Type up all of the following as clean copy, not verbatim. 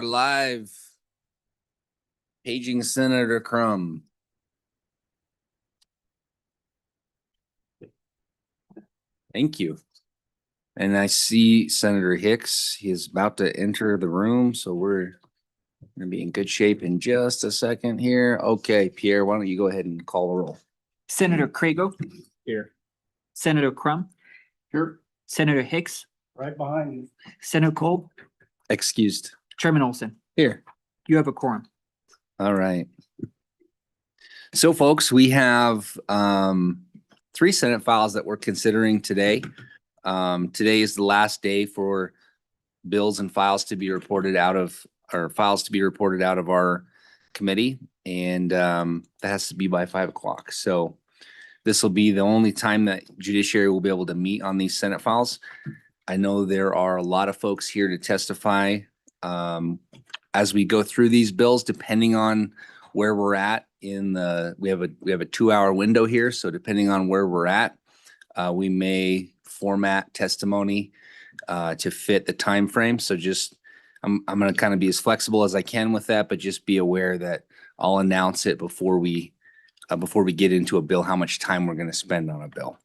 Live. Paging Senator Crum. Thank you. And I see Senator Hicks. He is about to enter the room, so we're going to be in good shape in just a second here. Okay, Pierre, why don't you go ahead and call the roll? Senator Crago. Here. Senator Crum. Here. Senator Hicks. Right behind you. Senator Cole. Excused. Chairman Olson. Here. You have a quorum. All right. So folks, we have 3 Senate files that we're considering today. Today is the last day for bills and files to be reported out of our committee, and that has to be by 5 o'clock. So this will be the only time that Judiciary will be able to meet on these Senate files. I know there are a lot of folks here to testify as we go through these bills, depending on where we're at in the, we have a 2-hour window here. So depending on where we're at, we may format testimony to fit the time frame. So just, I'm going to kind of be as flexible as I can with that, but just be aware that I'll announce it before we get into a bill, how much time we're going to spend on a bill.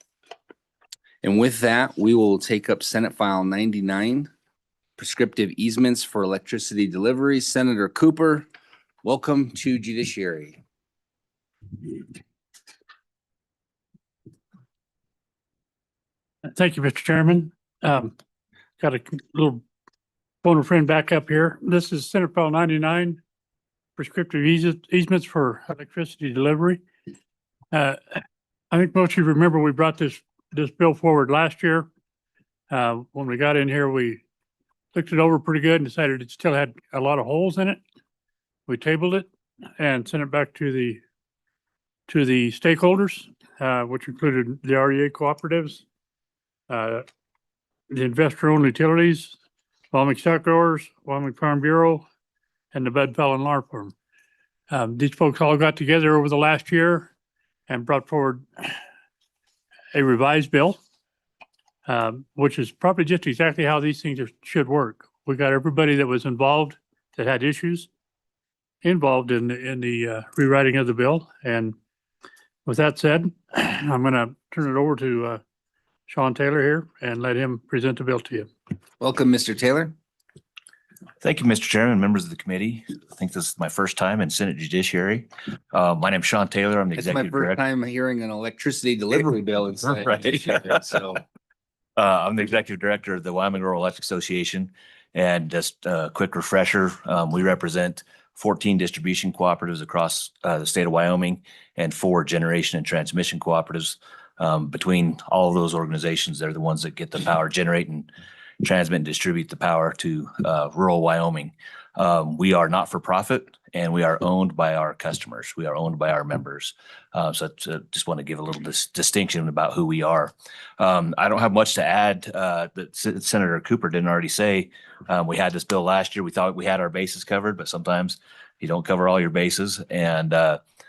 And with that, we will take up Senate File 99, prescriptive easements for electricity delivery. Senator Cooper, welcome to Judiciary. Thank you, Mr. Chairman. Got a little phone a friend back up here. This is Senate File 99, prescriptive easements for electricity delivery. I think most of you remember we brought this bill forward last year. When we got in here, we looked it over pretty good and decided it still had a lot of holes in it. We tabled it and sent it back to the stakeholders, which included the REA cooperatives, the investor-owned utilities, Wyoming Stock Growers, Wyoming Farm Bureau, and the Bud Fallon Law Firm. These folks all got together over the last year and brought forward a revised bill, which is probably just exactly how these things should work. We got everybody that was involved, that had issues, involved in the rewriting of the bill. And with that said, I'm going to turn it over to Sean Taylor here and let him present the bill to you. Welcome, Mr. Taylor. Thank you, Mr. Chairman, members of the committee. I think this is my first time in Senate Judiciary. My name's Sean Taylor. I'm the executive director. It's my first time hearing an electricity delivery bill in Senate Judiciary. So I'm the executive director of the Wyoming Rural Electric Association. And just a quick refresher, we represent 14 distribution cooperatives across the state of Wyoming and 4 generation and transmission cooperatives. Between all of those organizations, they're the ones that get the power, generate and transmit and distribute the power to rural Wyoming. We are not for profit and we are owned by our customers. We are owned by our members. So just want to give a little distinction about who we are. I don't have much to add that Senator Cooper didn't already say. We had this bill last year. We thought we had our bases covered, but sometimes you don't cover all your bases. And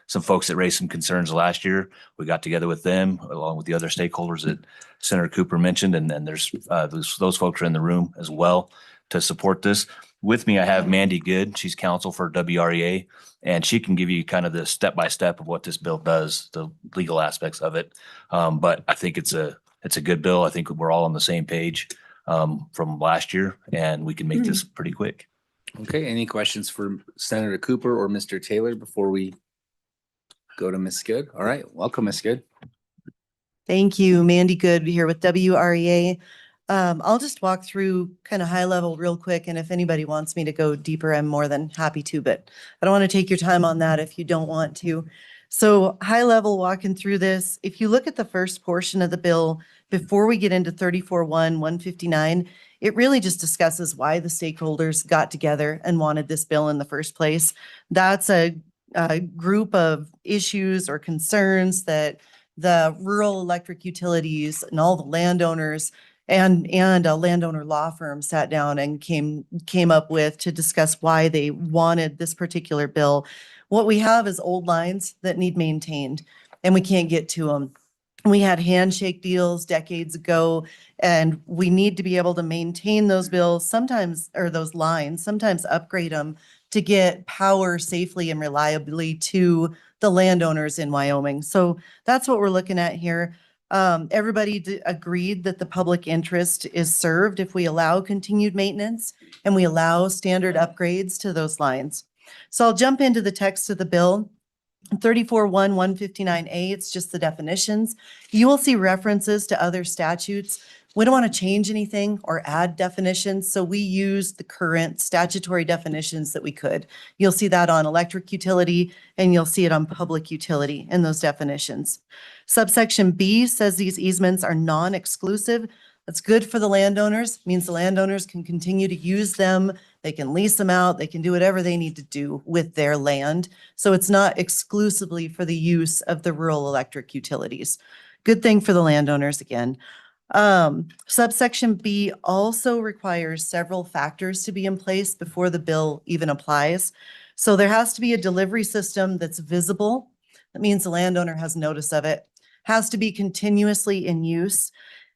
some folks that raised some concerns last year, we got together with them along with the other stakeholders that Senator Cooper mentioned. And then there's those folks are in the room as well to support this. With me, I have Mandy Good. She's counsel for WREA, and she can give you kind of the step-by-step of what this bill does, the legal aspects of it. But I think it's a good bill. I think we're all on the same page from last year, and we can make this pretty quick. okay, any questions for Senator Cooper or Mr. Taylor before we go to Ms. Good? All right, welcome, Ms. Good. Thank you. Mandy Good here with WREA. I'll just walk through kind of high level real quick. And if anybody wants me to go deeper, I'm more than happy to, but I don't want to take your time on that if you don't want to. So high level walking through this, if you look at the first portion of the bill, before we get into 34-1-159, it really just discusses why the stakeholders got together and wanted this bill in the first place. That's a group of issues or concerns that the rural electric utilities and all the landowners and a landowner law firm sat down and came up with to discuss why they wanted this particular bill. What we have is old lines that need maintained and we can't get to them. We had handshake deals decades ago, and we need to be able to maintain those bills sometimes, or those lines, sometimes upgrade them to get power safely and reliably to the landowners in Wyoming. So that's what we're looking at here. Everybody agreed that the public interest is served if we allow continued maintenance and we allow standard upgrades to those lines. So I'll jump into the text of the bill. 34-1-159A, it's just the definitions. You will see references to other statutes. We don't want to change anything or add definitions, so we use the current statutory definitions that we could. You'll see that on electric utility, and you'll see it on public utility in those definitions. Subsection B says these easements are non-exclusive. That's good for the landowners, means the landowners can continue to use them. They can lease them out. They can do whatever they need to do with their land. So it's not exclusively for the use of the rural electric utilities. Good thing for the landowners again. Subsection B also requires several factors to be in place before the bill even applies. So there has to be a delivery system that's visible. That means the landowner has notice of it. Has to be continuously in use.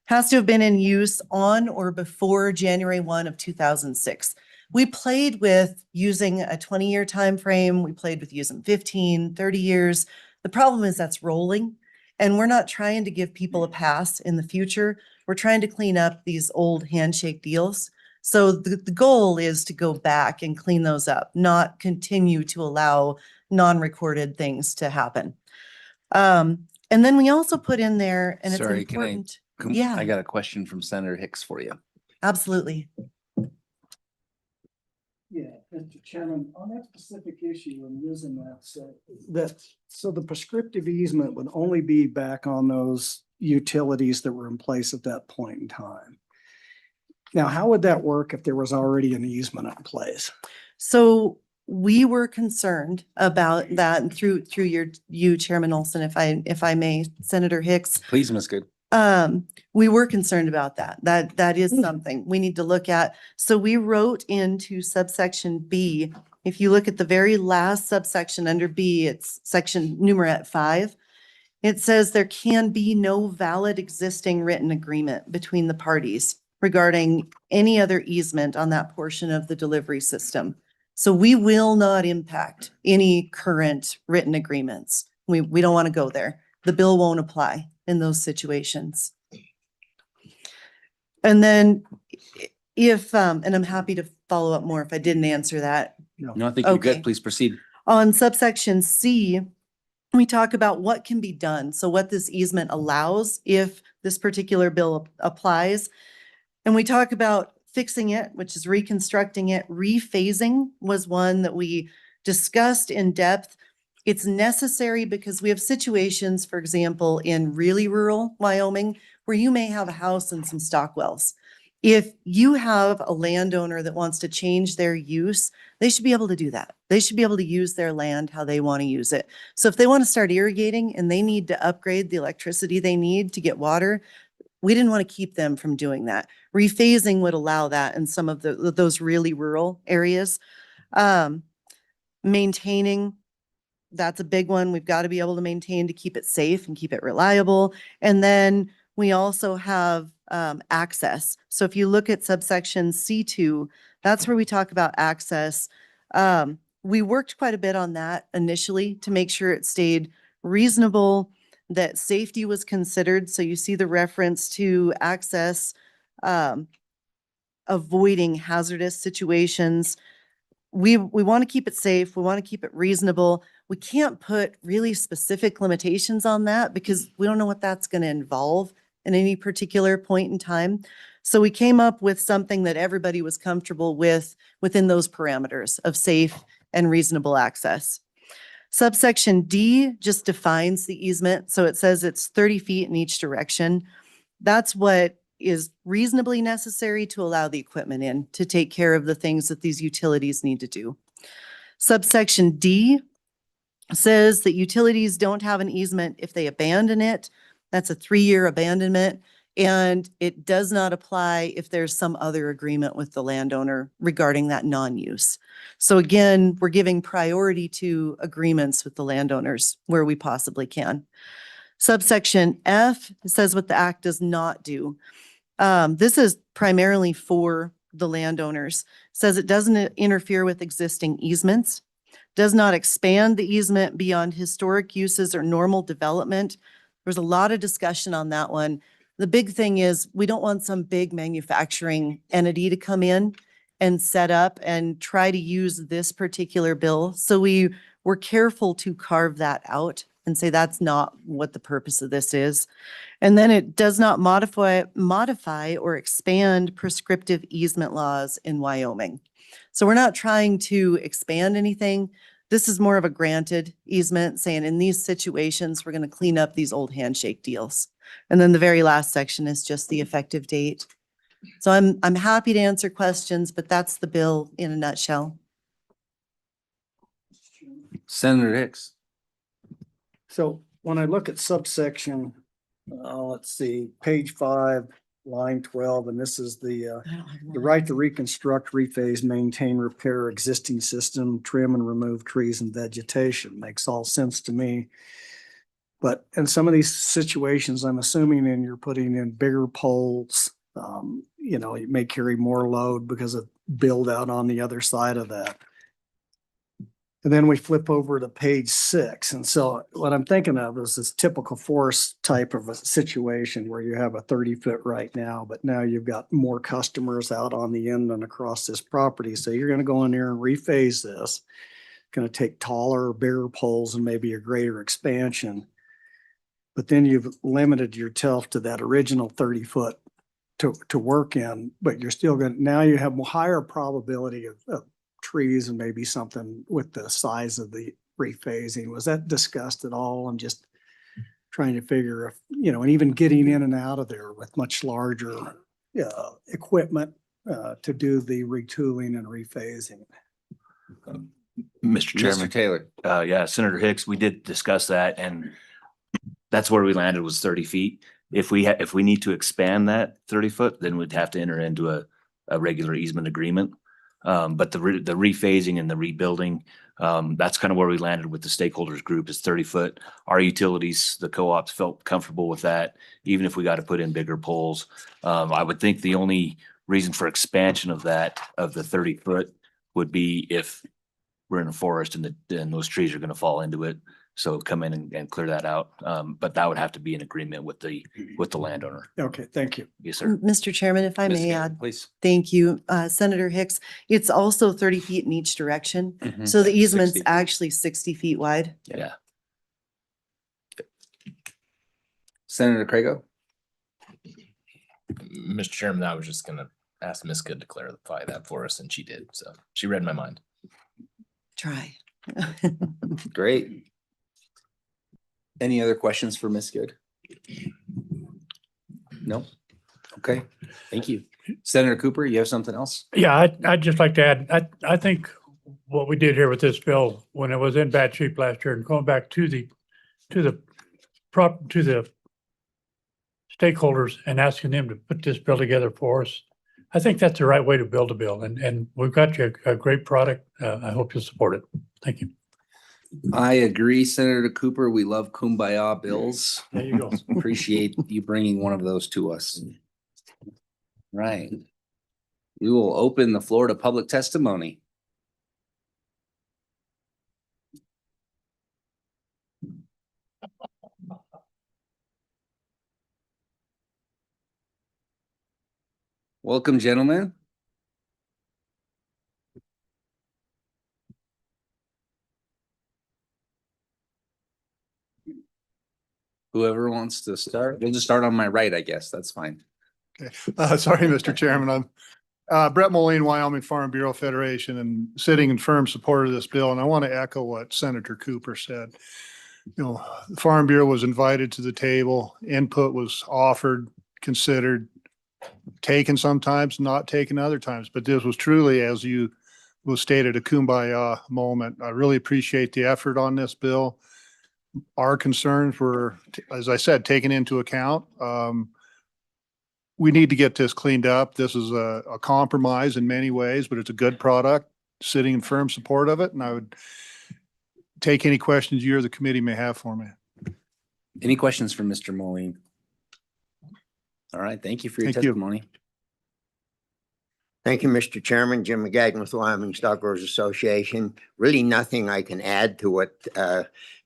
Has to have been in use on or before January 1 of 2006. We played with using a 20-year time frame. We played with using 15, 30 years. The problem is that's rolling, and we're not trying to give people a pass in the future. We're trying to clean up these old handshake deals. So the goal is to go back and clean those up, not continue to allow non-recorded things to happen. And then we also put in there, and it's Sorry, can I- important. Yeah. I got a question from Senator Hicks for you. Absolutely. Yeah, Mr. Chairman, on that specific issue, I'm using that, so the prescriptive easement would only be back on those utilities that were in place at that point in time. Now, how would that work if there was already an easement in place? So we were concerned about that, and through you, Chairman Olson, if I may, Senator Hicks. Please, Ms. Good. We were concerned about that. That is something we need to look at. So we wrote into subsection B, if you look at the very last subsection under B, it's section numerat 5. It says there can be no valid existing written agreement between the parties regarding any other easement on that portion of the delivery system. So we will not impact any current written agreements. We don't want to go there. The bill won't apply in those situations. And then if, and I'm happy to follow up more if I didn't answer that. No, I think you're Okay. good. Please proceed. On subsection C, we talk about what can be done. So what this easement allows if this particular bill applies. And we talk about fixing it, which is reconstructing it. Rephasing was one that we discussed in depth. It's necessary because we have situations, for example, in really rural Wyoming, where you may have a house and some stock wells. If you have a landowner that wants to change their use, they should be able to do that. They should be able to use their land how they want to use it. So if they want to start irrigating and they need to upgrade the electricity they need to get water, we didn't want to keep them from doing that. Rephasing would allow that in some of those really rural areas. Maintaining, that's a big one. We've got to be able to maintain to keep it safe and keep it reliable. And then we also have access. So if you look at subsection C2, that's where we talk about access. We worked quite a bit on that initially to make sure it stayed reasonable, that safety was considered. So you see the reference to access, avoiding hazardous situations. We want to keep it safe. We want to keep it reasonable. We can't put really specific limitations on that because we don't know what that's going to involve in any particular point in time. So we came up with something that everybody was comfortable with within those parameters of safe and reasonable access. Subsection D just defines the easement. So it says it's 30 feet in each direction. That's what is reasonably necessary to allow the equipment in to take care of the things that these utilities need to do. Subsection D says that utilities don't have an easement if they abandon it. That's a 3-year abandonment. And it does not apply if there's some other agreement with the landowner regarding that non-use. So again, we're giving priority to agreements with the landowners where we possibly can. Subsection F says what the act does not do. This is primarily for the landowners. Says it doesn't interfere with existing easements, does not expand the easement beyond historic uses or normal development. There was a lot of discussion on that one. The big thing is we don't want some big manufacturing entity to come in and set up and try to use this particular bill. So we were careful to carve that out and say that's not what the purpose of this is. And then it does not modify or expand prescriptive easement laws in Wyoming. So we're not trying to expand anything. This is more of a granted easement saying in these situations, we're going to clean up these old handshake deals. And then the very last section is just the effective date. So I'm happy to answer questions, but that's the bill in a nutshell. Senator Hicks. So when I look at subsection, let's see, page 5, line 12, and this is the right to reconstruct, rephase, maintain, repair existing system, trim and remove trees and vegetation. Makes all sense to me. But in some of these situations, I'm assuming and you're putting in bigger poles, you know, it may carry more load because of build out on the other side of that. And then we flip over to page 6. And so what I'm thinking of is this typical forest type of a situation where you have a 30-foot right now, but now you've got more customers out on the end and across this property. So you're going to go in there and rephase this. Going to take taller, bigger poles and maybe a greater expansion. But then you've limited yourself to that original 30-foot to work in, but you're still going to, now you have a higher probability of trees and maybe something with the size of the rephasing. Was that discussed at all? I'm just trying to figure if, you know, and even getting in and out of there with much larger equipment to do the retooling and rephasing. Mr. Chairman. Mr. Taylor. Yeah, Senator Hicks, we did discuss that and that's where we landed was 30 feet. If we need to expand that 30 foot, then we'd have to enter into a regular easement agreement. But the rephasing and the rebuilding, that's kind of where we landed with the stakeholders group is 30 foot. Our utilities, the co-ops felt comfortable with that, even if we got to put in bigger poles. I would think the only reason for expansion of the 30 foot would be if we're in a forest and those trees are going to fall into it. So come in and clear that out. But that would have to be in agreement with the landowner. Okay, thank you. Yes, sir. Mr. Chairman, if I Ms. may Gill, add, please. thank you, Senator Hicks. It's also 30 feet in each direction. Mhm. So the easement's 60. actually 60 feet wide. Yeah. Senator Crago. Mr. Chairman, I was just gonna ask Ms. Good to clarify that for us, and she did. So she read my mind. Try. Great. Any other questions for Ms. Good? No? Okay, thank you. Senator Cooper, you have something else? Yeah, I'd just like to add, I think what we did here with this bill, when it was in bad shape last year and going back to the stakeholders and asking them to put this bill together for us, I think that's the right way to build a bill. And we've got you a great product. I hope you'll support it. Thank you. I agree, Senator Cooper. We love Kumbaya bills. There you go. Appreciate you bringing one of those to us. Right. We will open the floor to public testimony. Welcome, gentlemen. Whoever wants to start, we'll just start on my right, I guess. That's fine. Sorry, Mr. Chairman. I'm Brett Moline, Wyoming Farm Bureau Federation, and sitting in firm support of this bill. And I want to echo what Senator Cooper said. You know, the Farm Bureau was invited to the table, input was offered, considered, taken sometimes, not taken other times. But this was truly, as you was stated, a kumbaya moment. I really appreciate the effort on this bill. Our concerns were, as I said, taken into account. We need to get this cleaned up. This is a compromise in many ways, but it's a good product, sitting in firm support of it. And I would take any questions you or the committee may have for me. Any questions for Mr. Moline? All right, thank you for your Thank you. testimony. Thank you, Mr. Chairman. Jim McGagnon with Wyoming Stockgrowers Association. Really nothing I can add to what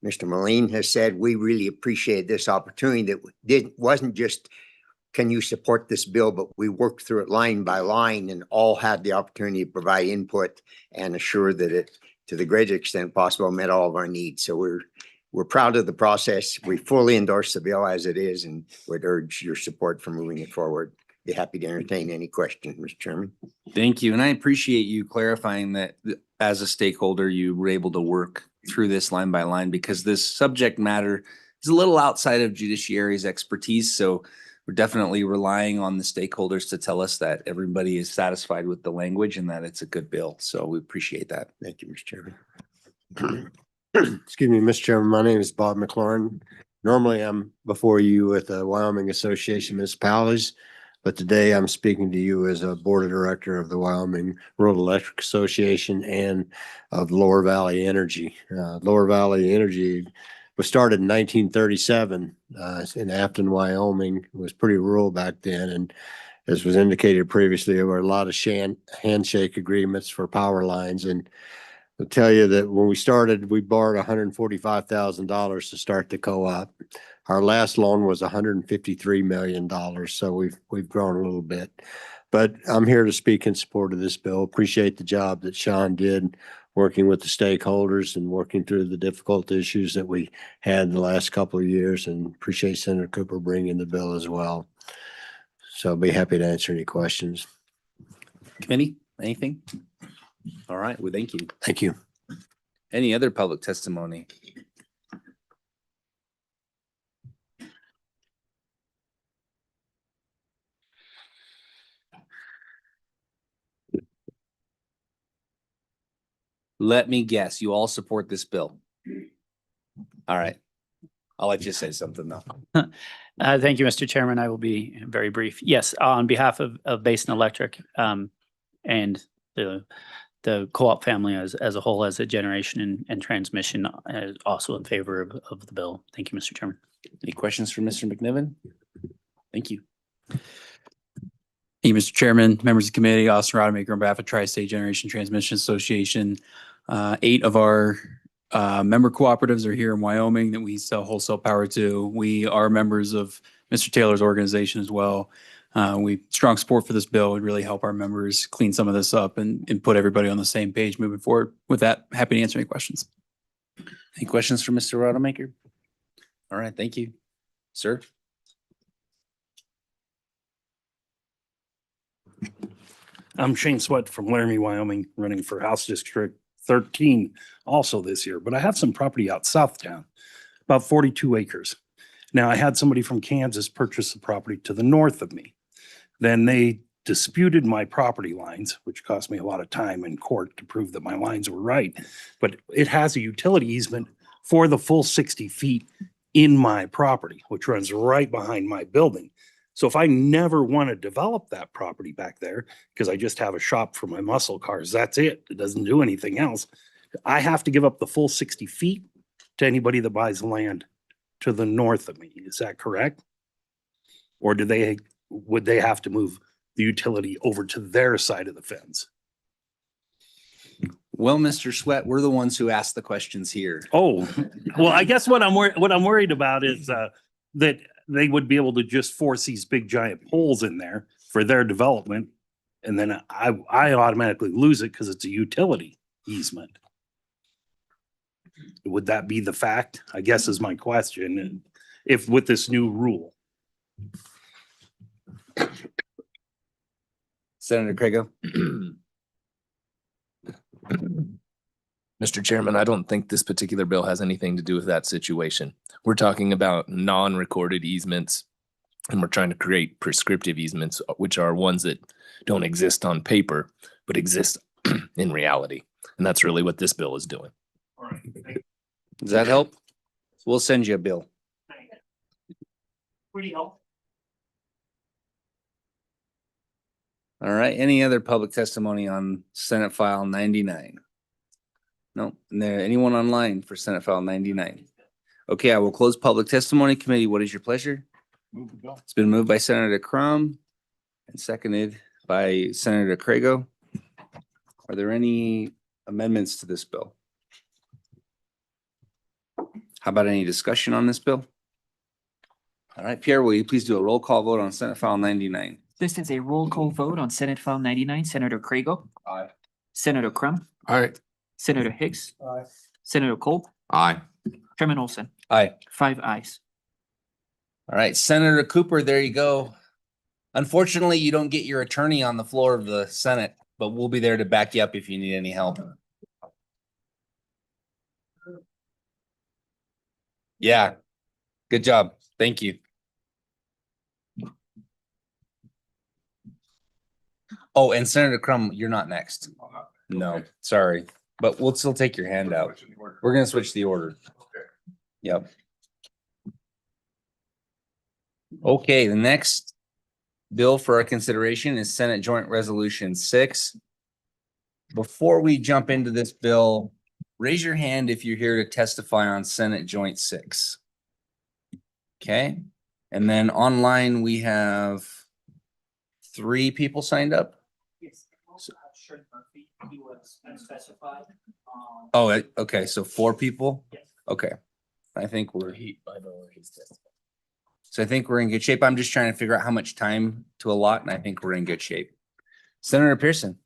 Mr. Moline has said. We really appreciate this opportunity that wasn't just, can you support this bill, but we worked through it line by line and all had the opportunity to provide input and assure that it, to the greatest extent possible, met all of our needs. So we're proud of the process. We fully endorse the bill as it is and would urge your support for moving it forward. Be happy to entertain any questions, Mr. Chairman. Thank you. And I appreciate you clarifying that as a stakeholder, you were able to work through this line by line because this subject matter is a little outside of judiciary's expertise. So we're definitely relying on the stakeholders to tell us that everybody is satisfied with the language and that it's a good bill. So we appreciate that. Thank you, Mr. Chairman. Excuse me, Mr. Chairman, my name is Bob McLaurin. Normally, I'm before you with the Wyoming Association of Municipalities, but today I'm speaking to you as a board of director of the Wyoming Rural Electric Association and of Lower Valley Energy. Lower Valley Energy was started in 1937 in Afton, Wyoming. It was pretty rural back then, and as was indicated previously, there were a lot of handshake agreements for power lines. And I'll tell you that when we started, we borrowed $145,000 to start the co-op. Our last loan was $153 million, so we've grown a little bit. But I'm here to speak in support of this bill. Appreciate the job that Sean did working with the stakeholders and working through the difficult issues that we had the last couple of years, and appreciate Senator Cooper bringing the bill as well. So I'll be happy to answer any questions. Committee, anything? All right, well, thank you. Thank you. Any other public testimony? Let me guess, you all support this bill? All right. I'll let you say something though. Thank you, Mr. Chairman. I will be very brief. Yes, on behalf of Basin Electric and the co-op family as a whole, as a generation and transmission, also in favor of the bill. Thank you, Mr. Chairman. Any questions for Mr. McNiven? Thank you. Hey, Mr. Chairman, members of the committee, Austin Rodemaker on behalf of Tri-State Generation Transmission Association. 8 of our member cooperatives are here in Wyoming that we sell wholesale power to. We are members of Mr. Taylor's organization as well. We strong support for this bill. Would really help our members clean some of this up and put everybody on the same page moving forward. With that, happy to answer any questions. Any questions for Mr. Rodemaker? All right, thank you. Sir? I'm Shane Sweat from Laramie, Wyoming, running for House District 13 also this year, but I have some property out south town, about 42 acres. Now, I had somebody from Kansas purchase the property to the north of me. Then they disputed my property lines, which cost me a lot of time in court to prove that my lines were right. But it has a utility easement for the full 60 feet in my property, which runs right behind my building. So if I never want to develop that property back there, because I just have a shop for my muscle cars, that's it. It doesn't do anything else. I have to give up the full 60 feet to anybody that buys land to the north of me. Is that correct? Or would they have to move the utility over to their side of the fence? Well, Mr. Sweat, we're the ones who ask the questions here. Oh, well, I guess what I'm worried about is that they would be able to just force these big giant poles in there for their development. And then I automatically lose it because it's a utility easement. Would that be the fact? I guess is my question. If with this new rule. Senator Crago? Mr. Chairman, I don't think this particular bill has anything to do with that situation. We're talking about non-recorded easements, and we're trying to create prescriptive easements, which are ones that don't exist on paper, but exist in reality. And that's really what this bill is doing. All right. Does that help? We'll send you a bill. Pretty helpful. All right, any other public testimony on Senate File 99? No, anyone online for Senate File 99? Okay, I will close public testimony committee. What is your pleasure? Move the bill. It's been moved by Senator Crum and seconded by Senator Crago. Are there any amendments to this bill? How about any discussion on this bill? All right, Pierre, will you please do a roll call vote on Senate File 99? This is a roll call vote on Senate File 99. Senator Crago. Aye. Senator Crum. Aye. Senator Hicks. Aye. Senator Kolb. Aye. Chairman Olson. Aye. 5 ayes. All right, Senator Cooper, there you go. Unfortunately, you don't get your attorney on the floor of the Senate, but we'll be there to back you up if you need any help. Yeah, good job. Thank you. Oh, and Senator Crum, you're not next. No, sorry, but we'll still take your hand out. We're gonna switch the order. Yep. Okay, the next bill for our consideration is Senate Joint Resolution 6. Before we jump into this bill, raise your hand if you're here to testify on Senate Joint 6. Okay, and then online we have 3 people signed up. Yes, also have Sheriff Murphy. He was unspecified. Oh, okay, so 4 people? Yes. Okay, I think so I think we're in good shape. I'm just trying to figure out how much time to allot, and I think we're in good shape. Senator Pearson.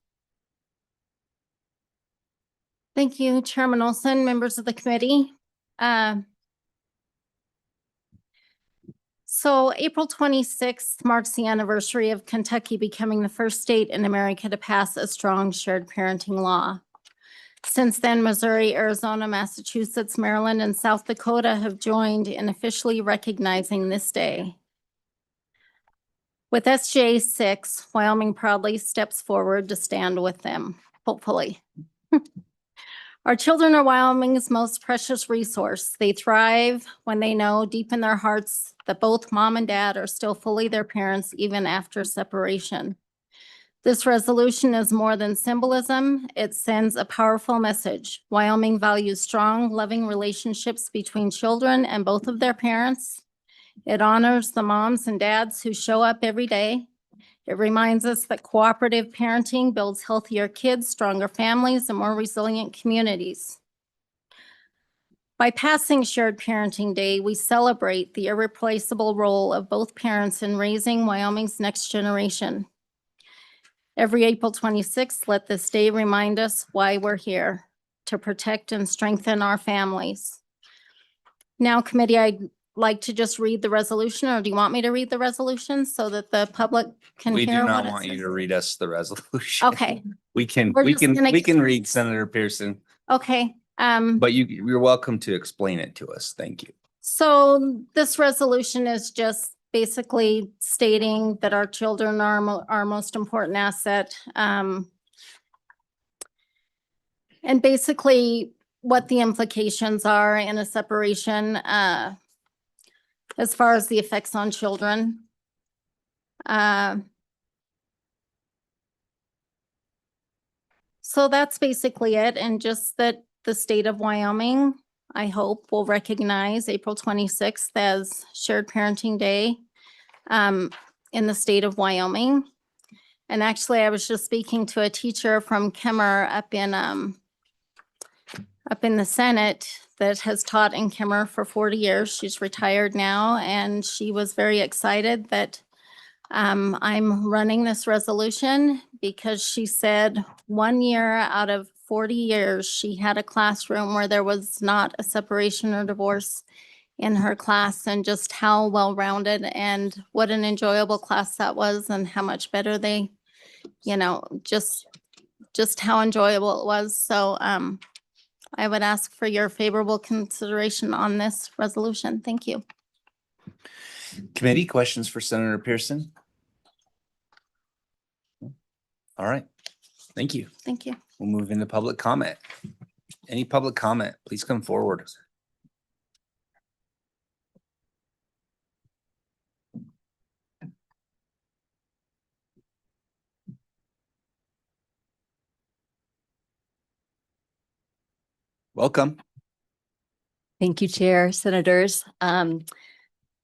Thank you, Chairman Olson, members of the committee. So April 26th marks the anniversary of Kentucky becoming the first state in America to pass a strong shared parenting law. Since then, Missouri, Arizona, Massachusetts, Maryland, and South Dakota have joined in officially recognizing this day. With SJ 6, Wyoming proudly steps forward to stand with them, hopefully. Our children are Wyoming's most precious resource. They thrive when they know deep in their hearts that both mom and dad are still fully their parents even after separation. This resolution is more than symbolism. It sends a powerful message. Wyoming values strong, loving relationships between children and both of their parents. It honors the moms and dads who show up every day. It reminds us that cooperative parenting builds healthier kids, stronger families, and more resilient communities. By passing Shared Parenting Day, we celebrate the irreplaceable role of both parents in raising Wyoming's next generation. Every April 26th, let this day remind us why we're here, to protect and strengthen our families. Now, committee, I'd like to just read the resolution, or do you want me to read the resolution so that the public can We do hear not what it want you says? to read us the resolution. Okay, We can We're just gonna we get- can read Senator Pearson, okay. but you're welcome to explain it to us. Thank you. So this resolution is just basically stating that our children are our most important asset. And basically what the implications are in a separation, as far as the effects on children. So that's basically it, and just that the state of Wyoming, I hope, will recognize April 26th as Shared Parenting Day in the state of Wyoming. And actually, I was just speaking to a teacher from Kemmer up in the Senate that has taught in Kemmer for 40 years. She's retired now, and she was very excited that I'm running this resolution because she said 1 year out of 40 years, she had a classroom where there was not a separation or divorce in her class, and just how well-rounded and what an enjoyable class that was, and how much better they, just how enjoyable it was. So I would ask for your favorable consideration on this resolution. Thank you. Committee questions for Senator Pearson? All right. Thank you. Thank you. We'll move into public comment. Any public comment, please come forward. Welcome. Thank you, Chair, Senators. I'm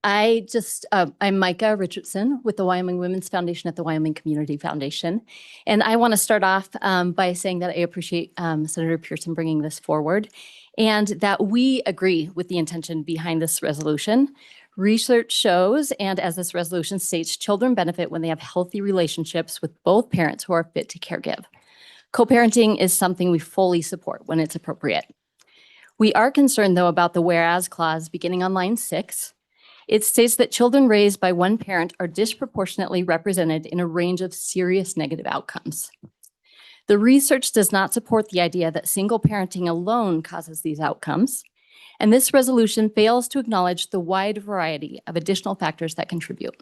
Micah Richardson with the Wyoming Women's Foundation at the Wyoming Community Foundation. And I want to start off by saying that I appreciate Senator Pearson bringing this forward and that we agree with the intention behind this resolution. Research shows, and as this resolution states, children benefit when they have healthy relationships with both parents who are fit to caregive. Co-parenting is something we fully support when it's appropriate. We are concerned, though, about the whereas clause beginning on line 6. It states that children raised by one parent are disproportionately represented in a range of serious negative outcomes. The research does not support the idea that single parenting alone causes these outcomes, and this resolution fails to acknowledge the wide variety of additional factors that contribute.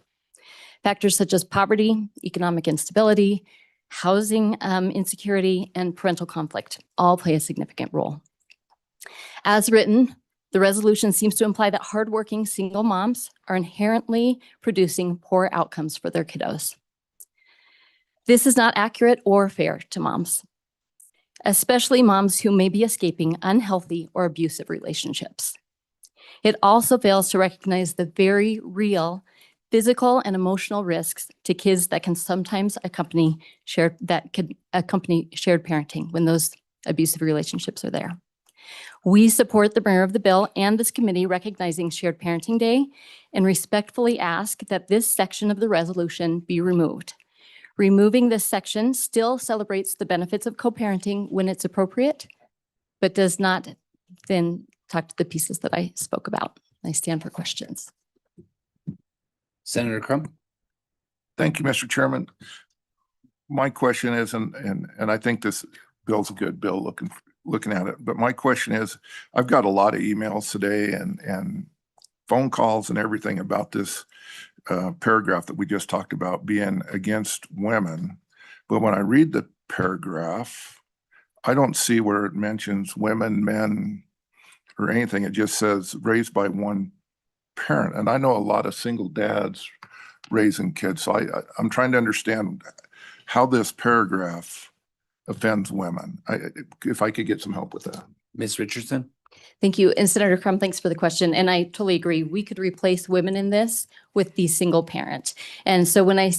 Factors such as poverty, economic instability, housing insecurity, and parental conflict all play a significant role. As written, the resolution seems to imply that hardworking single moms are inherently producing poor outcomes for their kiddos. This is not accurate or fair to moms, especially moms who may be escaping unhealthy or abusive relationships. It also fails to recognize the very real physical and emotional risks to kids that can sometimes accompany shared parenting when those abusive relationships are there. We support the mayor of the bill and this committee recognizing Shared Parenting Day and respectfully ask that this section of the resolution be removed. Removing this section still celebrates the benefits of co-parenting when it's appropriate, but does not then talk to the pieces that I spoke about. I stand for questions. Senator Crum. Thank you, Mr. Chairman. My question is, and I think this bill's a good bill looking at it, but my question is, I've got a lot of emails today and phone calls and everything about this paragraph that we just talked about being against women. But when I read the paragraph, I don't see where it mentions women, men, or anything. It just says raised by one parent. And I know a lot of single dads raising kids. So I'm trying to understand how this paragraph offends women. If I could get some help with that. Ms. Richardson. Thank you. And Senator Crum, thanks for the question. And I totally agree. We could replace women in this with the single parent. And so when I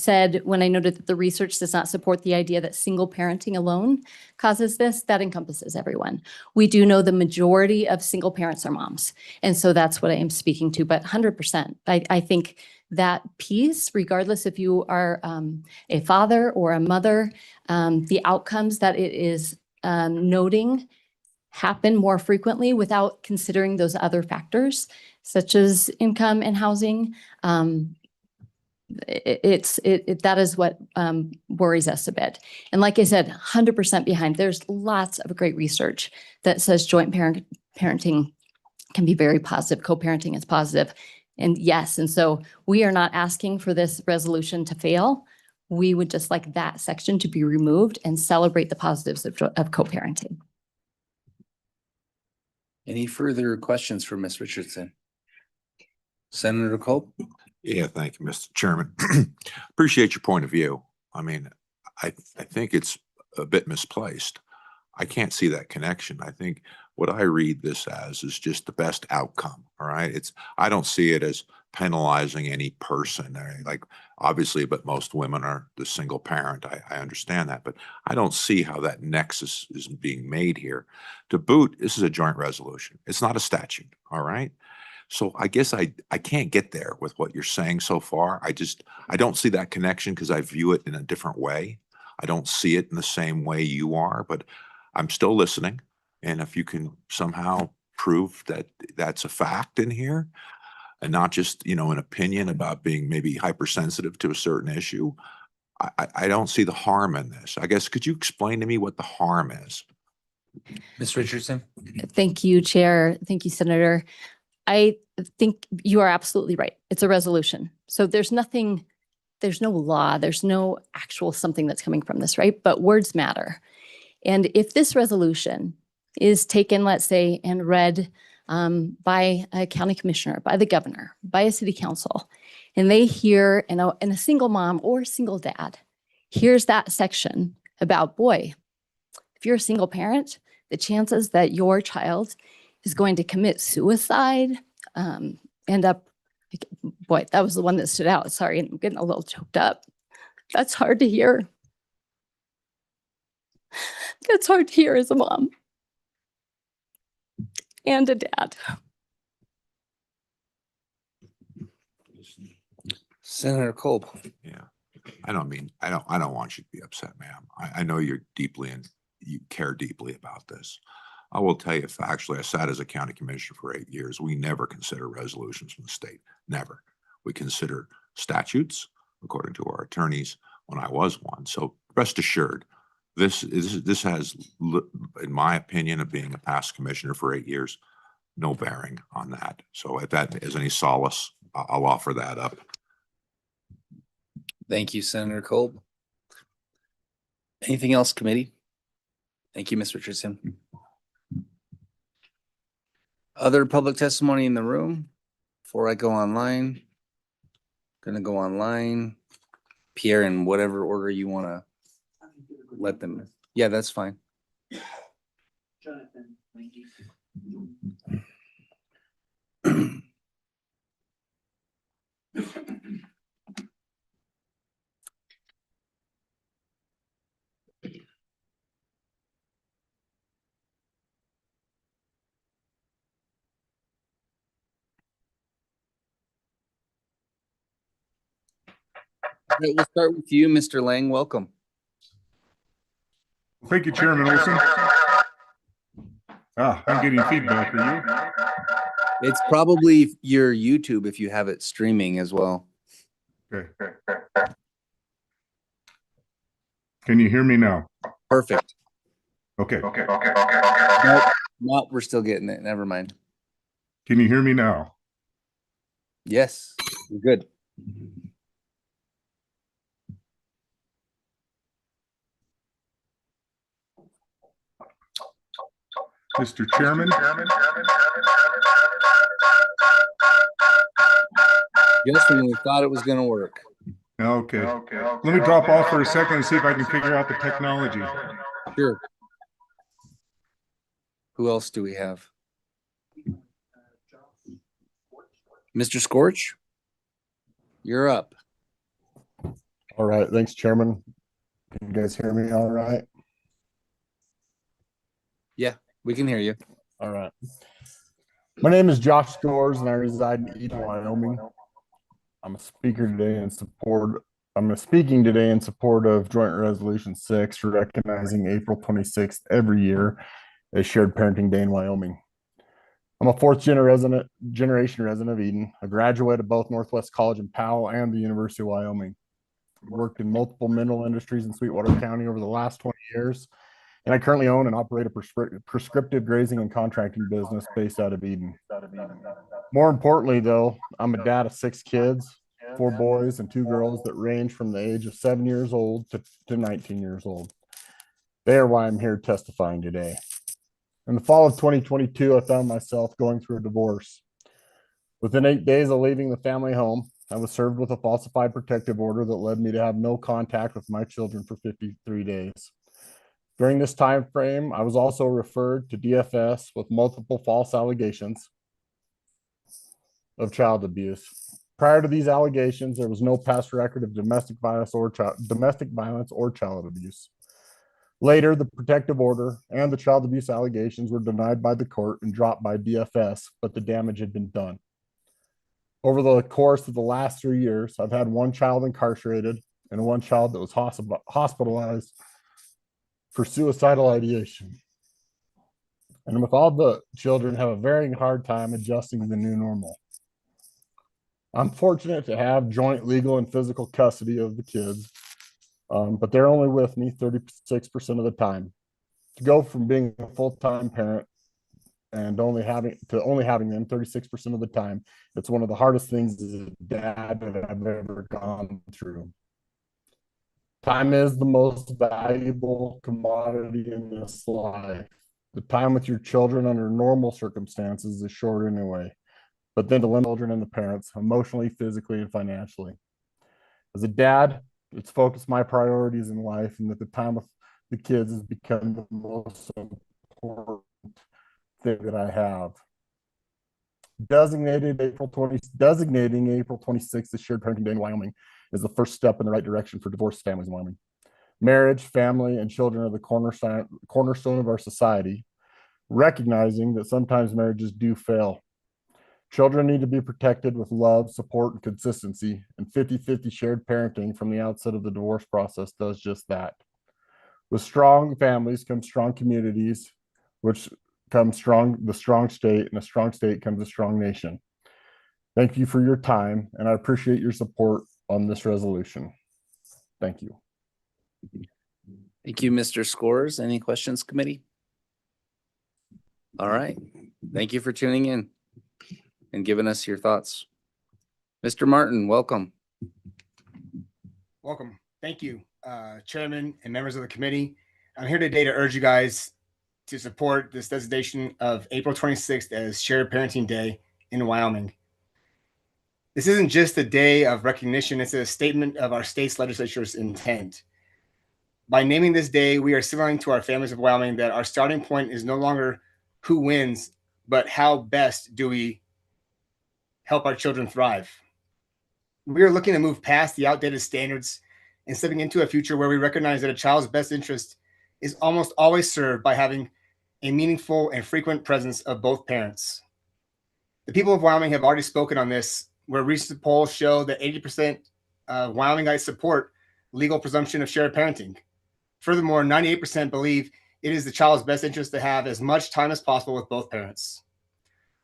noted that the research does not support the idea that single parenting alone causes this, that encompasses everyone. We do know the majority of single parents are moms. And so that's what I am speaking to, but 100%. I think that piece, regardless if you are a father or a mother, the outcomes that it is noting happen more frequently without considering those other factors, such as income and housing. That is what worries us a bit. And like I said, 100% behind. There's lots of great research that says joint parenting can be very positive. Co-parenting is positive. And yes, and so we are not asking for this resolution to fail. We would just like that section to be removed and celebrate the positives of co-parenting. Any further questions for Ms. Richardson? Senator Culp. Yeah, thank you, Mr. Chairman. Appreciate your point of view. I mean, I think it's a bit misplaced. I can't see that connection. I think what I read this as is just the best outcome. All right. I don't see it as penalizing any person. Like obviously, but most women are the single parent. I understand that, but I don't see how that nexus is being made here. To boot, this is a joint resolution. It's not a statute. All right. So I guess I can't get there with what you're saying so far. I don't see that connection because I view it in a different way. I don't see it in the same way you are, but I'm still listening. And if you can somehow prove that that's a fact in here and not just, an opinion about being maybe hypersensitive to a certain issue, I don't see the harm in this. I guess, could you explain to me what the harm is? Ms. Richardson. Thank you, Chair. Thank you, Senator. I think you are absolutely right. It's a resolution. So there's no law, there's no actual something that's coming from this, right? But words matter. And if this resolution is taken, let's say, and read by a county commissioner, by the governor, by a city council, and they hear, and a single mom or single dad hears that section about, boy, if you're a single parent, the chances that your child is going to commit suicide, end up, boy, that was the one that stood out. Sorry, I'm getting a little choked up. That's hard to hear. That's hard to hear as a mom and a dad. Senator Kolb. Yeah. I don't want you to be upset, ma'am. I know you care deeply about this. I will tell you factually, I sat as a county commissioner for 8 years. We never consider resolutions from the state. Never. We consider statutes, according to our attorneys, when I was one. So rest assured, this has, in my opinion, of being a past commissioner for 8 years, no bearing on that. So if that is any solace, I'll offer that up. Thank you, Senator Kolb. Anything else, committee? Thank you, Ms. Richardson. Other public testimony in the room before I go online? Gonna go online. Pierre, in whatever order you want to let them. Yeah, that's fine. Jonathan, thank you. All right, we'll start with you, Mr. Lang. Welcome. Thank you, Chairman Olson. I'm getting feedback. Are you? It's probably your YouTube if you have it streaming as well. Okay. Can you hear me now? Perfect. Okay. Nope, we're still getting it. Never mind. Can you hear me now? Yes, you're good. Mr. Chairman. Just when we thought it was going to work. Okay. Let me drop off for a second and see if I can figure out the technology. Sure. Who else do we have? Mr. Scorch, you're up. All right. Thanks, Chairman. Can you guys hear me all right? Yeah, we can hear you. All right. My name is Josh Scores and I reside in Eden, Wyoming. I'm speaking today in support of Joint Resolution 6, recognizing April 26th every year as Shared Parenting Day in Wyoming. I'm a fourth generation resident of Eden, a graduate of both Northwest College in Powell and the University of Wyoming. I've worked in multiple mineral industries in Sweetwater County over the last 20 years, and I currently own and operate a prescriptive grazing and contracting business based out of Eden. More importantly, though, I'm a dad of 6 kids, 4 boys and 2 girls that range from the age of 7 years old to 19 years old. They are why I'm here testifying today. In the fall of 2022, I found myself going through a divorce. Within 8 days of leaving the family home, I was served with a falsified protective order that led me to have no contact with my children for 53 days. During this time frame, I was also referred to DFS with multiple false allegations of child abuse. Prior to these allegations, there was no past record of domestic violence or child abuse. Later, the protective order and the child abuse allegations were denied by the court and dropped by DFS, but the damage had been done. Over the course of the last 3 years, I've had 1 child incarcerated and 1 child that was hospitalized for suicidal ideation. And with all the children have a very hard time adjusting to the new normal. I'm fortunate to have joint legal and physical custody of the kids, but they're only with me 36% of the time. To go from being a full-time parent and only having them 36% of the time, it's one of the hardest things as a dad that I've ever gone through. Time is the most valuable commodity in this life. The time with your children under normal circumstances is short anyway, but then to limit children and the parents emotionally, physically, and financially. As a dad, it's focused my priorities in life, and that the time with the kids has become the most important thing that I have. Designating April 26th as Shared Parenting Day in Wyoming is the first step in the right direction for divorced families in Wyoming. Marriage, family, and children are the cornerstone of our society, recognizing that sometimes marriages do fail. Children need to be protected with love, support, and consistency, and 50-50 shared parenting from the outset of the divorce process does just that. With strong families come strong communities, which comes the strong state, and a strong state comes a strong nation. Thank you for your time, and I appreciate your support on this resolution. Thank you. Thank you, Mr. Scores. Any questions, committee? All right. Thank you for tuning in and giving us your thoughts. Mr. Martin, welcome. Welcome. Thank you, Chairman and members of the committee. I'm here today to urge you guys to support this designation of April 26th as Shared Parenting Day in Wyoming. This isn't just a day of recognition, it's a statement of our state's legislature's intent. By naming this day, we are signaling to our families of Wyoming that our starting point is no longer who wins, but how best do we help our children thrive. We are looking to move past the outdated standards and stepping into a future where we recognize that a child's best interest is almost always served by having a meaningful and frequent presence of both parents. The people of Wyoming have already spoken on this, where recent polls show that 80% of Wyomingites support legal presumption of shared parenting. Furthermore, 98% believe it is the child's best interest to have as much time as possible with both parents.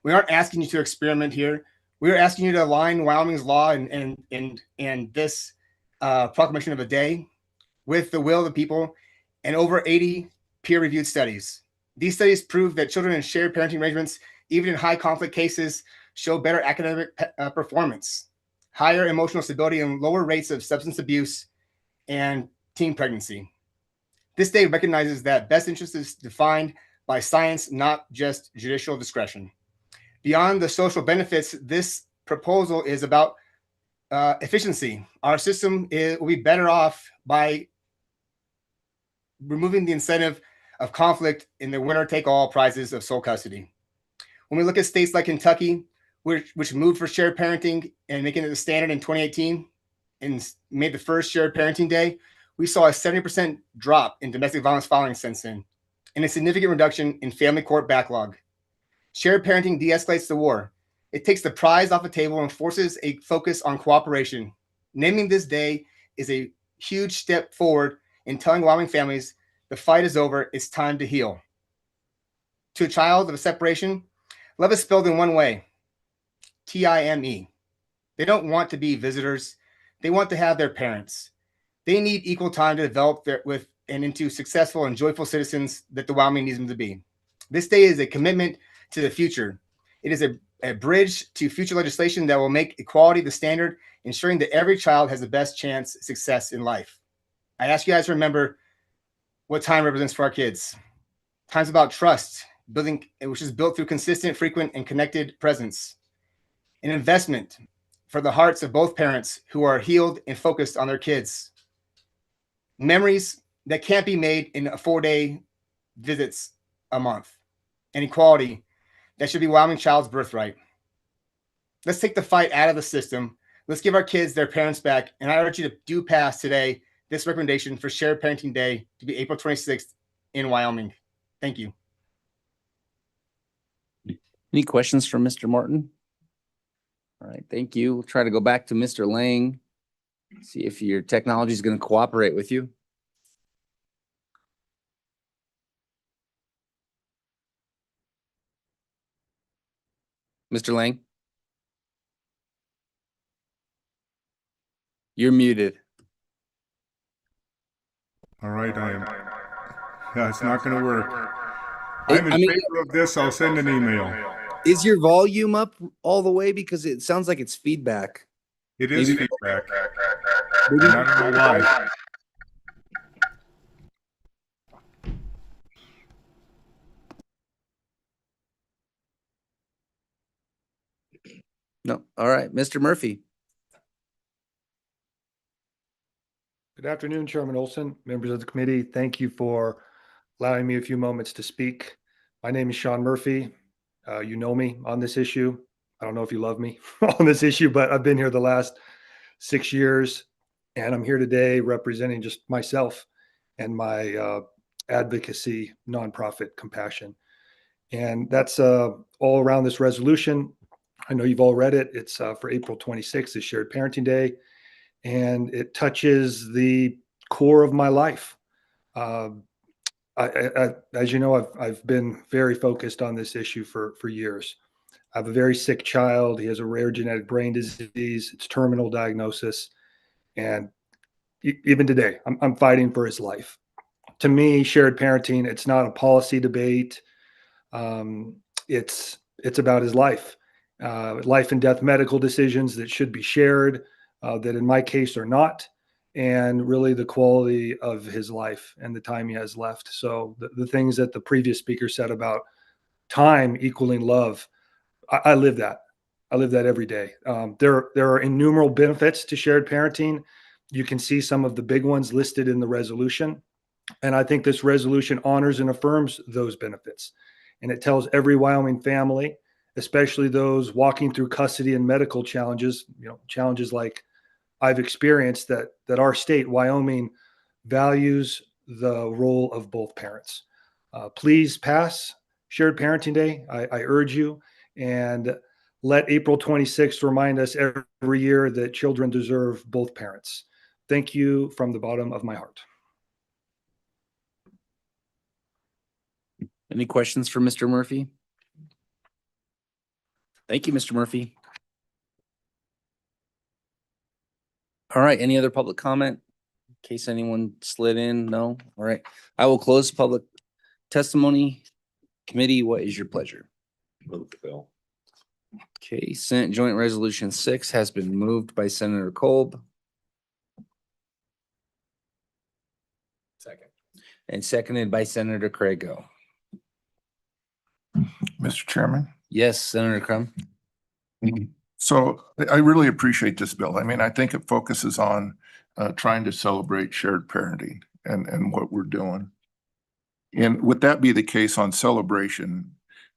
We aren't asking you to experiment here. We are asking you to align Wyoming's law and this proclamation of a day with the will of the people and over 80 peer-reviewed studies. These studies prove that children in shared parenting arrangements, even in high conflict cases, show better academic performance, higher emotional stability, and lower rates of substance abuse and teen pregnancy. This day recognizes that best interest is defined by science, not just judicial discretion. Beyond the social benefits, this proposal is about efficiency. Our system will be better off by removing the incentive of conflict in the winner-take-all prizes of sole custody. When we look at states like Kentucky, which moved for shared parenting and making it the standard in 2018 and made the first shared parenting day, we saw a 70% drop in domestic violence filings since then, and a significant reduction in family court backlog. Shared parenting de-escalates the war. It takes the prize off the table and forces a focus on cooperation. Naming this day is a huge step forward in telling Wyoming families the fight is over, it's time to heal. To a child of a separation, love is spelled in one way, T-I-M-E. They don't want to be visitors. They want to have their parents. They need equal time to develop into successful and joyful citizens that the Wyoming needs them to be. This day is a commitment to the future. It is a bridge to future legislation that will make equality the standard, ensuring that every child has the best chance of success in life. I ask you guys to remember what time represents for our kids. Time's about trust, which is built through consistent, frequent, and connected presence. An investment for the hearts of both parents who are healed and focused on their kids. Memories that can't be made in a 4-day visits a month. And equality that should be Wyoming child's birthright. Let's take the fight out of the system. Let's give our kids their parents back. And I urge you to do pass today this recommendation for Shared Parenting Day to be April 26th in Wyoming. Thank you. Any questions from Mr. Martin? All right, thank you. We'll try to go back to Mr. Lang. See if your technology is going to cooperate with you. Mr. Lang? You're muted. All right, I am. Yeah, it's not going to work. I'm in favor of this. I'll send an email. Is your volume up all the way? Because it sounds like it's feedback. It is feedback. And I don't know why. No. All right. Mr. Murphy. Good afternoon, Chairman Olson, members of the committee. Thank you for allowing me a few moments to speak. My name is Sean Murphy. You know me on this issue. I don't know if you love me on this issue, but I've been here the last 6 years, and I'm here today representing just myself and my advocacy nonprofit Compassion. And that's all around this resolution. I know you've all read it. It's for April 26th, is Shared Parenting Day, and it touches the core of my life. As you know, I've been very focused on this issue for years. I have a very sick child. He has a rare genetic brain disease. It's terminal diagnosis. And even today, I'm fighting for his life. To me, shared parenting, it's not a policy debate. It's about his life, life and death medical decisions that should be shared, that in my case are not, and really the quality of his life and the time he has left. So the things that the previous speaker said about time equaling love, I live that. I live that every day. There are innumerable benefits to shared parenting. You can see some of the big ones listed in the resolution. And I think this resolution honors and affirms those benefits. And it tells every Wyoming family, especially those walking through custody and medical challenges, challenges like I've experienced, that our state, Wyoming, values the role of both parents. Please pass Shared Parenting Day. I urge you, and let April 26th remind us every year that children deserve both parents. Thank you from the bottom of my heart. Any questions for Mr. Murphy? Thank you, Mr. Murphy. All right, any other public comment? In case anyone slid in, no? All right, I will close public testimony. Committee, what is your pleasure? Move the bill. Okay, Senate Joint Resolution 6 has been moved by Senator Kolb. Second. And seconded by Senator Craigo. Mr. Chairman. Yes, Senator Crum. So I really appreciate this bill. I mean, I think it focuses on trying to celebrate shared parenting and what we're doing. And would that be the case on celebration?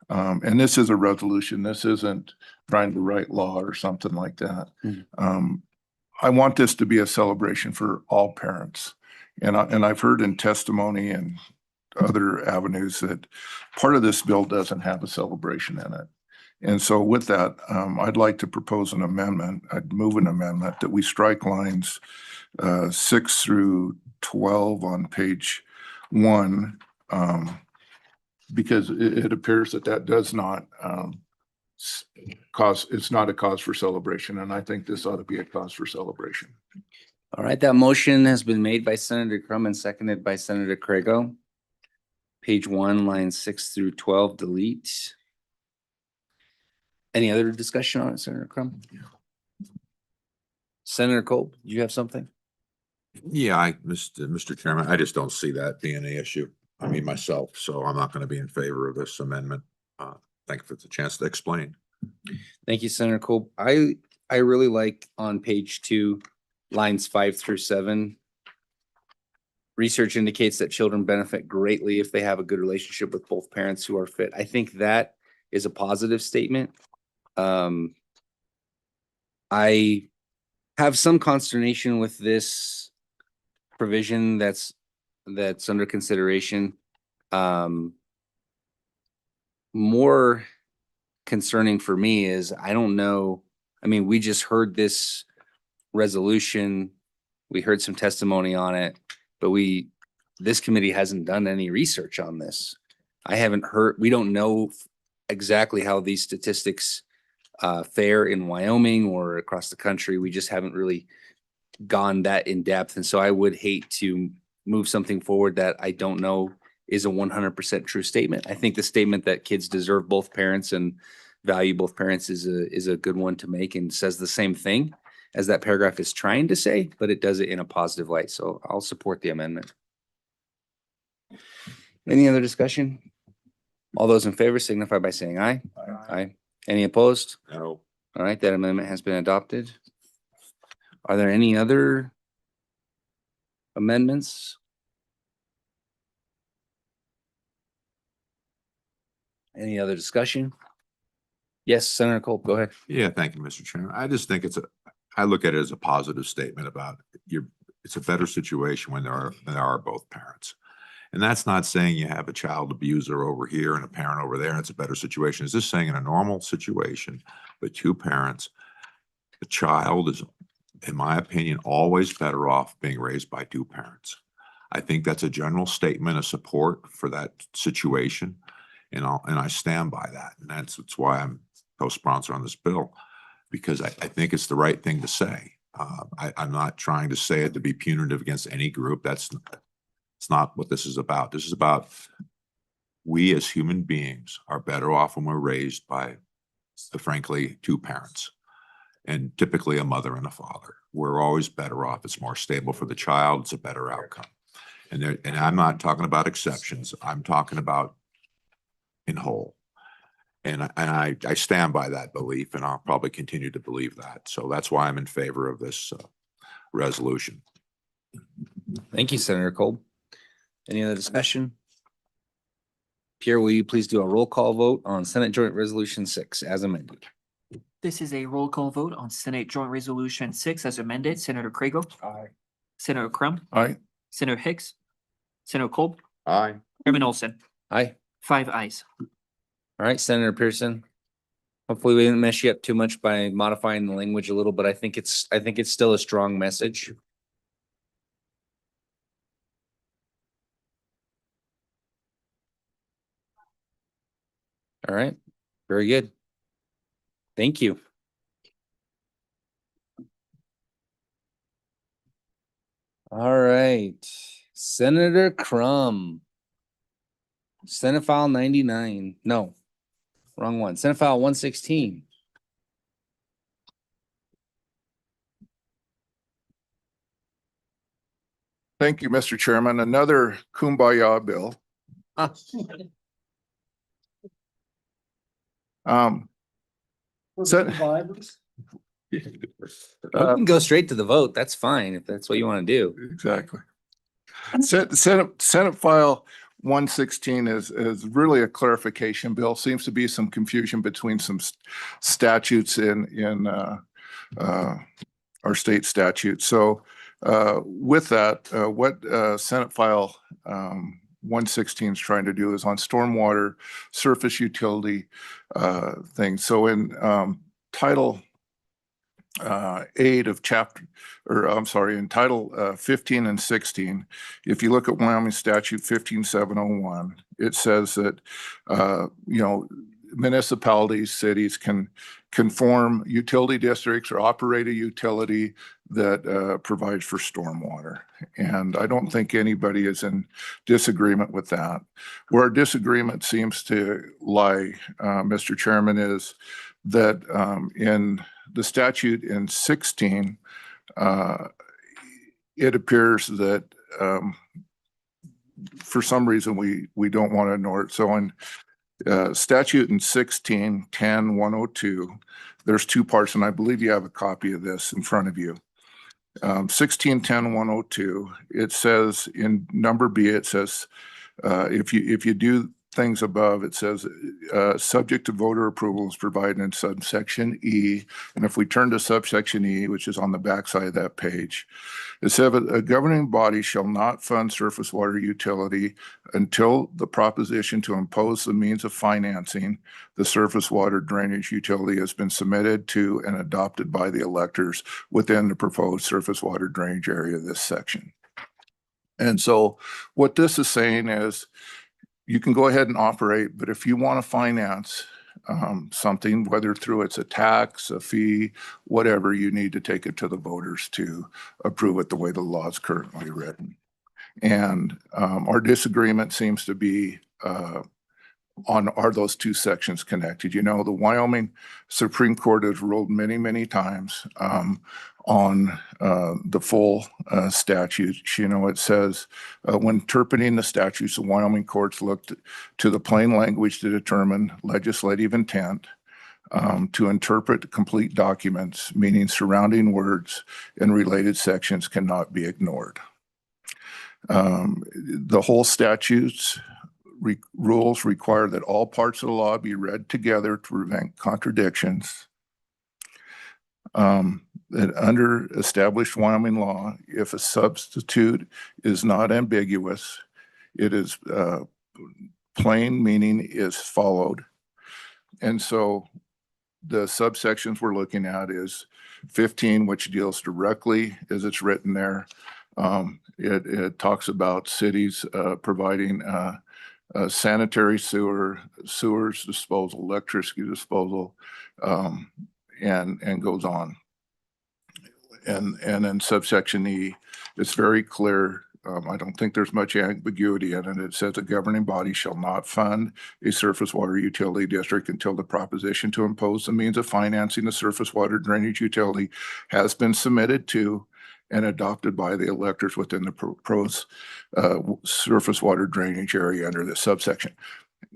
And this is a resolution. This isn't trying to write law or something like that. I want this to be a celebration for all parents. And I've heard in testimony and other avenues that part of this bill doesn't have a celebration in it. And so with that, I'd like to propose an amendment. I'd move an amendment that we strike lines 6 through 12 on page 1, because it appears that does not it's not a cause for celebration. And I think this ought to be a cause for celebration. All right, that motion has been made by Senator Crum and seconded by Senator Craigo. Page 1, lines 6 through 12, delete. Any other discussion on it, Senator Crum? Senator Kolb, do you have something? Yeah, Mr. Chairman, I just don't see that being an issue. I mean, myself, so I'm not going to be in favor of this amendment. Thank you for the chance to explain. Thank you, Senator Kolb. I really like on page 2, lines 5 through 7. Research indicates that children benefit greatly if they have a good relationship with both parents who are fit. I think that is a positive statement. I have some consternation with this provision that's under consideration. More concerning for me is I don't know. I mean, we just heard this resolution. We heard some testimony on it, but this committee hasn't done any research on this. I haven't heard. We don't know exactly how these statistics fare in Wyoming or across the country. We just haven't really gone that in depth. And so I would hate to move something forward that I don't know is a 100% true statement. I think the statement that kids deserve both parents and value both parents is a good one to make, and says the same thing as that paragraph is trying to say, but it does it in a positive light. So I'll support the amendment. Any other discussion? All those in favor signify by saying aye. Aye. Any opposed? No. All right, that amendment has been adopted. Are there any other amendments? Any other discussion? Yes, Senator Cole, go ahead. Yeah, thank you, Mr. Chairman. I just think I look at it as a positive statement about it's a better situation when there are both parents. And that's not saying you have a child abuser over here and a parent over there, and it's a better situation. It's just saying in a normal situation with two parents, the child is, in my opinion, always better off being raised by two parents. I think that's a general statement of support for that situation. And I stand by that. And that's why I'm co-sponsor on this bill, because I think it's the right thing to say. I'm not trying to say it to be punitive against any group. It's not what this is about. This is about we as human beings are better off when we're raised by, frankly, two parents, and typically a mother and a father. We're always better off. It's more stable for the child. It's a better outcome. And I'm not talking about exceptions. I'm talking about in whole. And I stand by that belief, and I'll probably continue to believe that. So that's why I'm in favor of this resolution. Thank you, Senator Cole. Any other discussion? Pierre, will you please do a roll call vote on Senate Joint Resolution 6 as amended? This is a roll call vote on Senate Joint Resolution 6 as amended. Senator Craigo. Aye. Senator Crum. Aye. Senator Hicks. Senator Kolb. Aye. Chairman Olson. Aye. 5 ayes. All right, Senator Pearson. Hopefully we didn't mess you up too much by modifying the language a little, but I think it's still a strong message. All right, very good. Thank you. All right, Senator Crum. Senate File 99. No, wrong one. Senate File 116. Thank you, Mr. Chairman. Another kumbaya bill. We can go straight to the vote. That's fine if that's what you want to do. Exactly. Senate File 116 is really a clarification bill. Seems to be some confusion between some statutes in our state statutes. So with that, what Senate File 116 is trying to do is on stormwater surface utility things. So in Title 8 of chapter, or I'm sorry, in Title 15 and 16, if you look at Wyoming Statute 15701, it says that, municipalities, cities can form utility districts or operate a utility that provides for stormwater. And I don't think anybody is in disagreement with that. Where our disagreement seems to lie, Mr. Chairman, is that in the statute in 16, it appears that for some reason we don't want to ignore it. So in statute in 16-10-102, there's two parts, and I believe you have a copy of this in front of you. 16-10-102, it says in number B, it says if you do things above, it says subject to voter approval is provided in subsection E. And if we turn to subsection E, which is on the backside of that page, it says a governing body shall not fund surface water utility until the proposition to impose the means of financing the surface water drainage utility has been submitted to and adopted by the electors within the proposed surface water drainage area of this section. And so what this is saying is, you can go ahead and operate, but if you want to finance something, whether through it's a tax, a fee, whatever, you need to take it to the voters to approve it the way the law is currently written. And our disagreement seems to be are those two sections connected? You know, the Wyoming Supreme Court has ruled many, many times on the full statute. You know, it says when interpreting the statutes, the Wyoming courts looked to the plain language to determine legislative intent, to interpret complete documents, meaning surrounding words and related sections cannot be ignored. The whole statutes rules require that all parts of the law be read together to prevent contradictions. That under established Wyoming law, if a substitute is not ambiguous, it is plain meaning is followed. And so the subsections we're looking at is 15, which deals directly as it's written there. It talks about cities providing sanitary sewers disposal, electricity disposal, and goes on. And in subsection E, it's very clear. I don't think there's much ambiguity in it. It says a governing body shall not fund a surface water utility district until the proposition to impose the means of financing the surface water drainage utility has been submitted to and adopted by the electors within the proposed surface water drainage area under this subsection.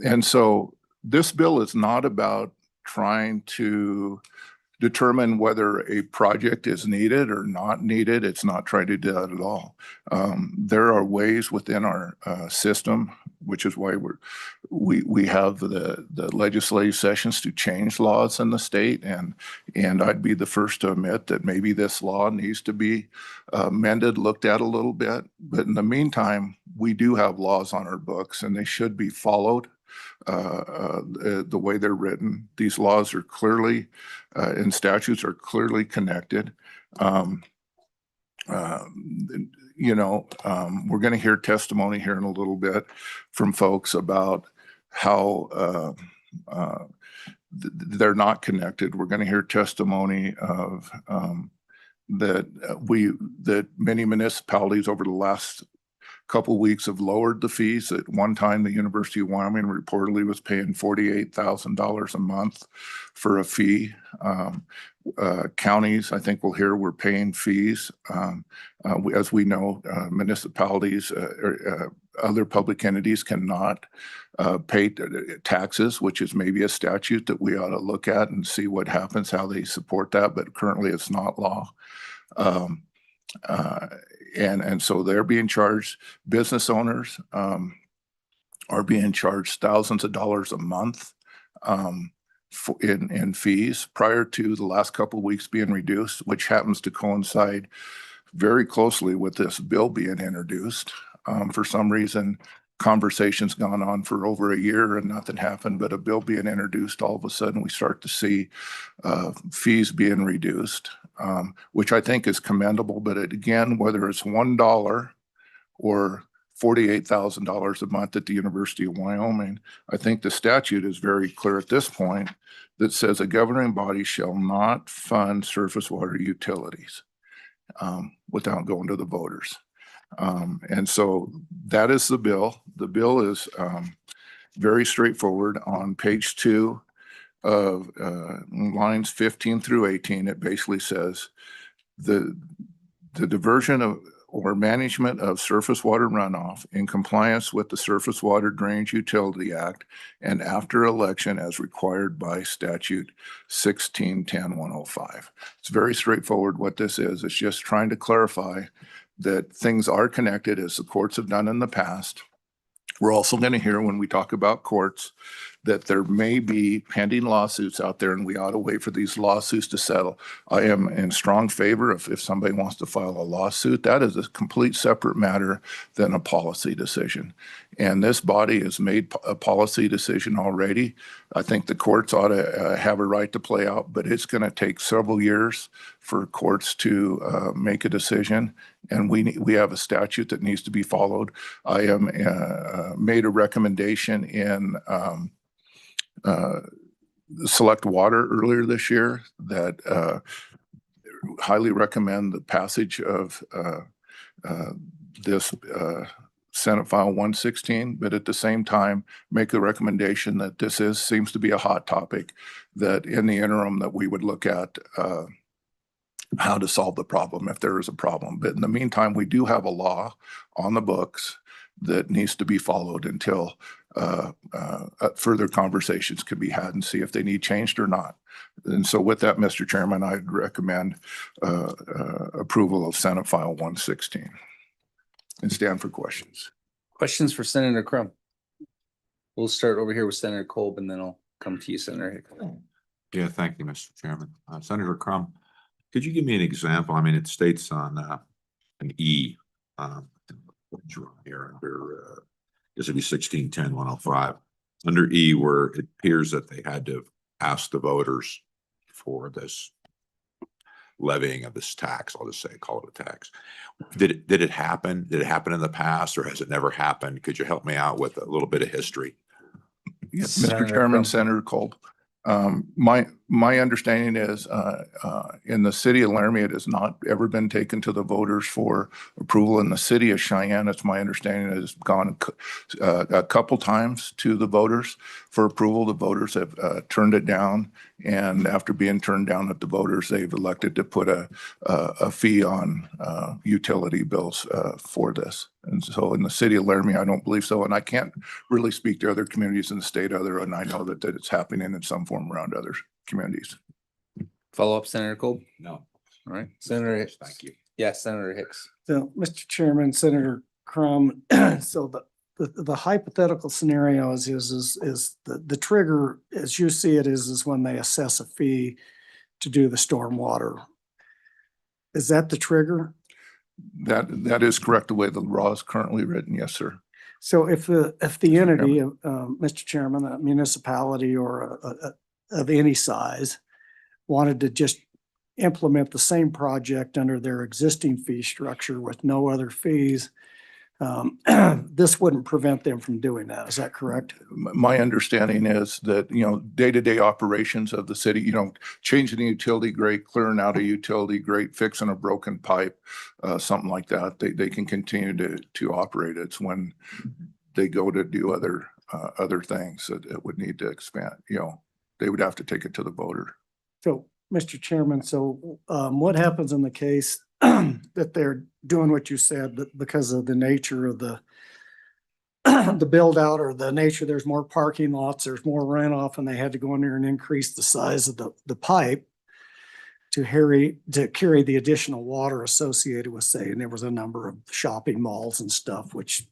And so this bill is not about trying to determine whether a project is needed or not needed. It's not trying to do that at all. There are ways within our system, which is why we have the legislative sessions to change laws in the state. And I'd be the first to admit that maybe this law needs to be amended, looked at a little bit. But in the meantime, we do have laws on our books and they should be followed. The way they're written. These laws are clearly and statutes are clearly connected. We're going to hear testimony here in a little bit from folks about how they're not connected. We're going to hear testimony of that many municipalities over the last couple weeks have lowered the fees. At one time, the University of Wyoming reportedly was paying $48,000 a month for a fee. Counties, I think we'll hear, we're paying fees. As we know, municipalities, other public entities cannot pay taxes, which is maybe a statute that we ought to look at and see what happens, how they support that, but currently it's not law. And so they're being charged. Business owners are being charged thousands of dollars a month in fees prior to the last couple of weeks being reduced, which happens to coincide very closely with this bill being introduced. For some reason, conversations gone on for over a year and nothing happened, but a bill being introduced, all of a sudden we start to see fees being reduced, which I think is commendable. But again, whether it's $1 or $48,000 a month at the University of Wyoming, I think the statute is very clear at this point that says a governing body shall not fund surface water utilities without going to the voters. And so that is the bill. The bill is very straightforward. On page 2 of lines 15 through 18, it basically says the diversion of or management of surface water runoff in compliance with the Surface Water Drainage Utility Act and after election as required by statute 1610-105. It's very straightforward what this is. It's just trying to clarify that things are connected as the courts have done in the past. We're also going to hear when we talk about courts that there may be pending lawsuits out there and we ought to wait for these lawsuits to settle. I am in strong favor of if somebody wants to file a lawsuit, that is a complete separate matter than a policy decision. And this body has made a policy decision already. I think the courts ought to have a right to play out, but it's going to take several years for courts to make a decision. And we have a statute that needs to be followed. I am made a recommendation in Select Water earlier this year that highly recommend the passage of this Senate File 116, but at the same time make a recommendation that this seems to be a hot topic, that in the interim that we would look at how to solve the problem if there is a problem. But in the meantime, we do have a law on the books that needs to be followed until further conversations can be had and see if they need changed or not. And so with that, Mr. Chairman, I'd recommend approval of Senate File 116 and stand for questions. Questions for Senator Crum? We'll start over here with Senator Kolb and then I'll come to you, Senator Hicks. Yeah, thank you, Mr. Chairman. Senator Crum, could you give me an example? I mean, it states on an E, here under, this would be 1610-105. Under E, where it appears that they had to ask the voters for this levying of this tax. I'll just say, call it a tax. Did it happen? Did it happen in the past, or has it never happened? Could you help me out with a little bit of history? Yes, Mr. Chairman, Senator Kolb. My understanding is in the city of Laramie, it has not ever been taken to the voters for approval. In the city of Cheyenne, it's my understanding it has gone a couple times to the voters for approval. The voters have turned it down, and after being turned down at the voters, they've elected to put a fee on utility bills for this. And so in the city of Laramie, I don't believe so. And I can't really speak to other communities in the state other, and I know that it's happening in some form around other communities. Follow up, Senator Kolb? No. All right, Senator Hicks. Thank you. Yes, Senator Hicks. So, Mr. Chairman, Senator Crum, so the hypothetical scenario is the trigger, as you see it, is when they assess a fee to do the stormwater. Is that the trigger? That is correct, the way the law is currently written. Yes, sir. So if the entity, Mr. Chairman, a municipality or of any size wanted to just implement the same project under their existing fee structure with no other fees, this wouldn't prevent them from doing that. Is that correct? My understanding is that, day-to-day operations of the city, changing a utility grate, clearing out a utility grate, fixing a broken pipe, something like that, they can continue to operate. It's when they go to do other things that it would need to expand, they would have to take it to the voter. So, Mr. Chairman, what happens in the case that they're doing what you said, but because of the nature of the build out or the nature, there's more parking lots, there's more runoff, and they had to go in there and increase the size of the pipe to carry the additional water associated with, say, and there was a number of shopping malls and stuff, which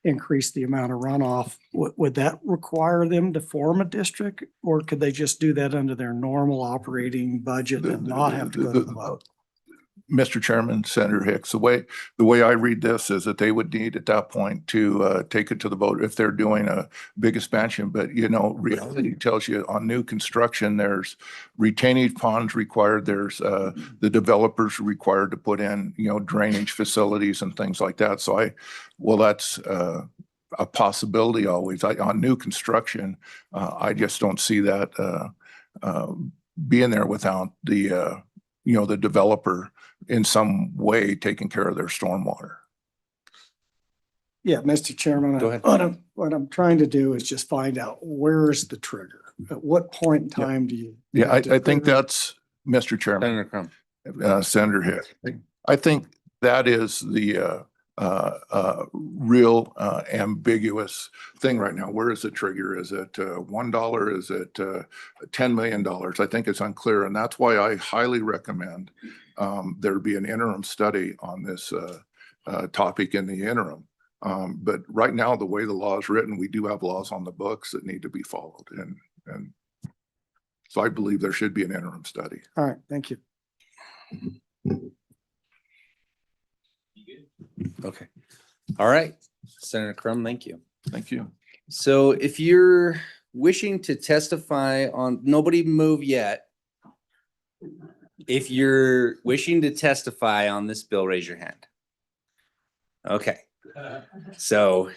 increased the amount of runoff. Would that require them to form a district, or could they just do that under their normal operating budget and not have to go to the vote? Mr. Chairman, Senator Hicks, the way I read this is that they would need at that point to take it to the vote if they're doing a big expansion. But, reality tells you on new construction, there's retaining ponds required. There's the developers required to put in, drainage facilities and things like that. So that's a possibility always. On new construction, I just don't see that being there without the developer in some way taking care of their stormwater. Yeah, Mr. Chairman, Go ahead. What I'm trying to do is just find out where's the trigger? At what point in time do you? Yeah, I think that's, Mr. Chairman, Senator Crum. Senator Hicks. I think that is the real ambiguous thing right now. Where is the trigger? Is it $1? Is it $10 million? I think it's unclear, and that's why I highly recommend there be an interim study on this topic in the interim. But right now, the way the law is written, we do have laws on the books that need to be followed, and so I believe there should be an interim study. All right, thank you. Okay. All right, Senator Crum, thank you. Thank you. So if you're wishing to testify on, nobody move yet. If you're wishing to testify on this bill, raise your hand. Okay. So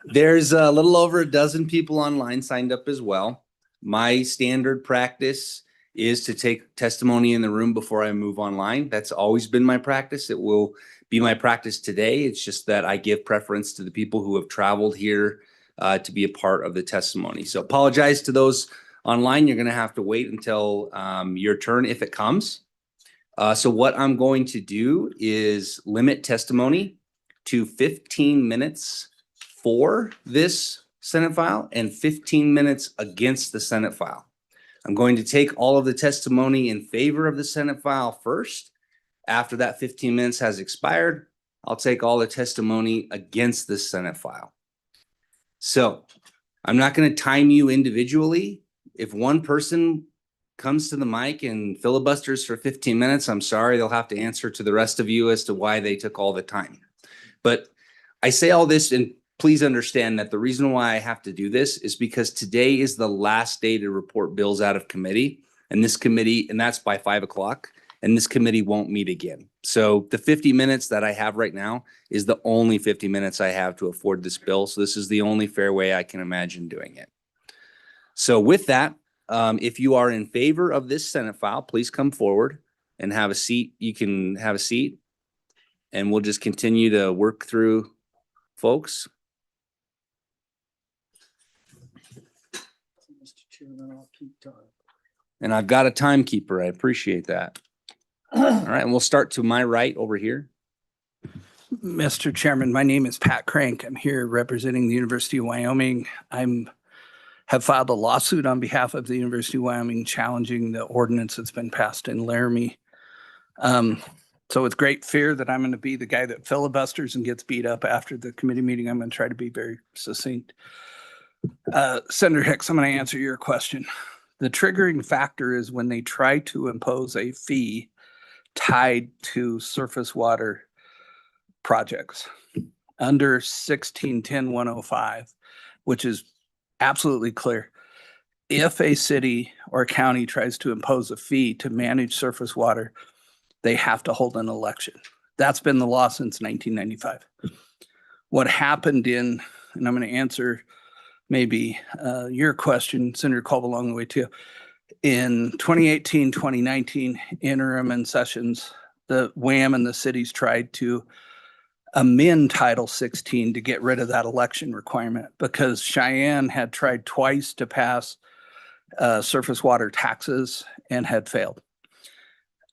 there's a little over a dozen people online signed up as well. My standard practice is to take testimony in the room before I move online. That's always been my practice. It will be my practice today. It's just that I give preference to the people who have traveled here to be a part of the testimony. So apologize to those online. You're going to have to wait until your turn if it comes. So what I'm going to do is limit testimony to 15 minutes for this Senate file and 15 minutes against the Senate file. I'm going to take all of the testimony in favor of the Senate file first. After that 15 minutes has expired, I'll take all the testimony against this Senate file. So I'm not going to time you individually. If one person comes to the mic and filibusters for 15 minutes, I'm sorry, they'll have to answer to the rest of you as to why they took all the time. But I say all this, and please understand that the reason why I have to do this is because today is the last day to report bills out of committee, and this committee, and that's by 5 o'clock, and this committee won't meet again. So the 50 minutes that I have right now is the only 50 minutes I have to afford this bill. So this is the only fair way I can imagine doing it. So with that, if you are in favor of this Senate file, please come forward and have a seat. You can have a seat, and we'll just continue to work through folks. Mr. Chairman, I'll keep time. And I've got a timekeeper. I appreciate that. All right, and we'll start to my right over here. Mr. Chairman, my name is Pat Crank. I'm here representing the University of Wyoming. Have filed a lawsuit on behalf of the University of Wyoming challenging the ordinance that's been passed in Laramie. So with great fear that I'm going to be the guy that filibusters and gets beat up after the committee meeting, I'm going to try to be very succinct. Senator Hicks, I'm going to answer your question. The triggering factor is when they try to impose a fee tied to surface water projects under 1610-105, which is absolutely clear. If a city or a county tries to impose a fee to manage surface water, they have to hold an election. That's been the law since 1995. What happened and I'm going to answer maybe your question, Senator Colby, along the way too. In 2018, 2019 interim and sessions, the WAM and the cities tried to amend Title 16 to get rid of that election requirement because Cheyenne had tried twice to pass surface water taxes and had failed.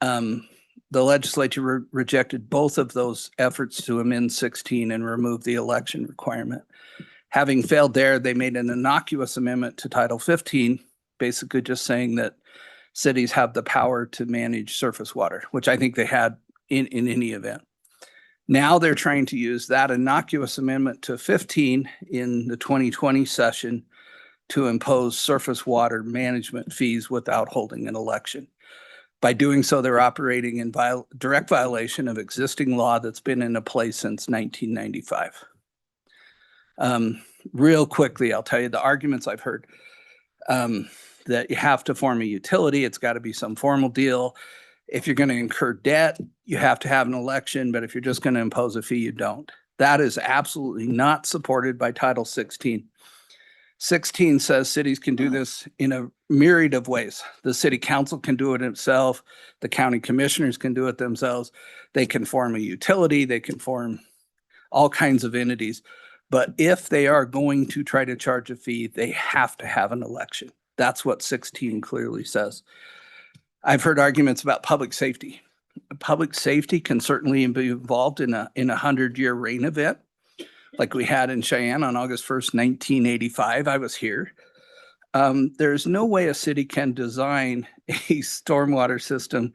The legislature rejected both of those efforts to amend 16 and remove the election requirement. Having failed there, they made an innocuous amendment to Title 15, basically just saying that cities have the power to manage surface water, which I think they had in any event. Now they're trying to use that innocuous amendment to 15 in the 2020 session to impose surface water management fees without holding an election. By doing so, they're operating in direct violation of existing law that's been in place since 1995. Real quickly, I'll tell you the arguments I've heard that you have to form a utility. It's got to be some formal deal. If you're going to incur debt, you have to have an election. But if you're just going to impose a fee, you don't. That is absolutely not supported by Title 16. 16 says cities can do this in a myriad of ways. The city council can do it itself. The county commissioners can do it themselves. They can form a utility. They can form all kinds of entities. But if they are going to try to charge a fee, they have to have an election. That's what 16 clearly says. I've heard arguments about public safety. Public safety can certainly be involved in a 100-year rain event like we had in Cheyenne on August 1st, 1985. I was here. There's no way a city can design a stormwater system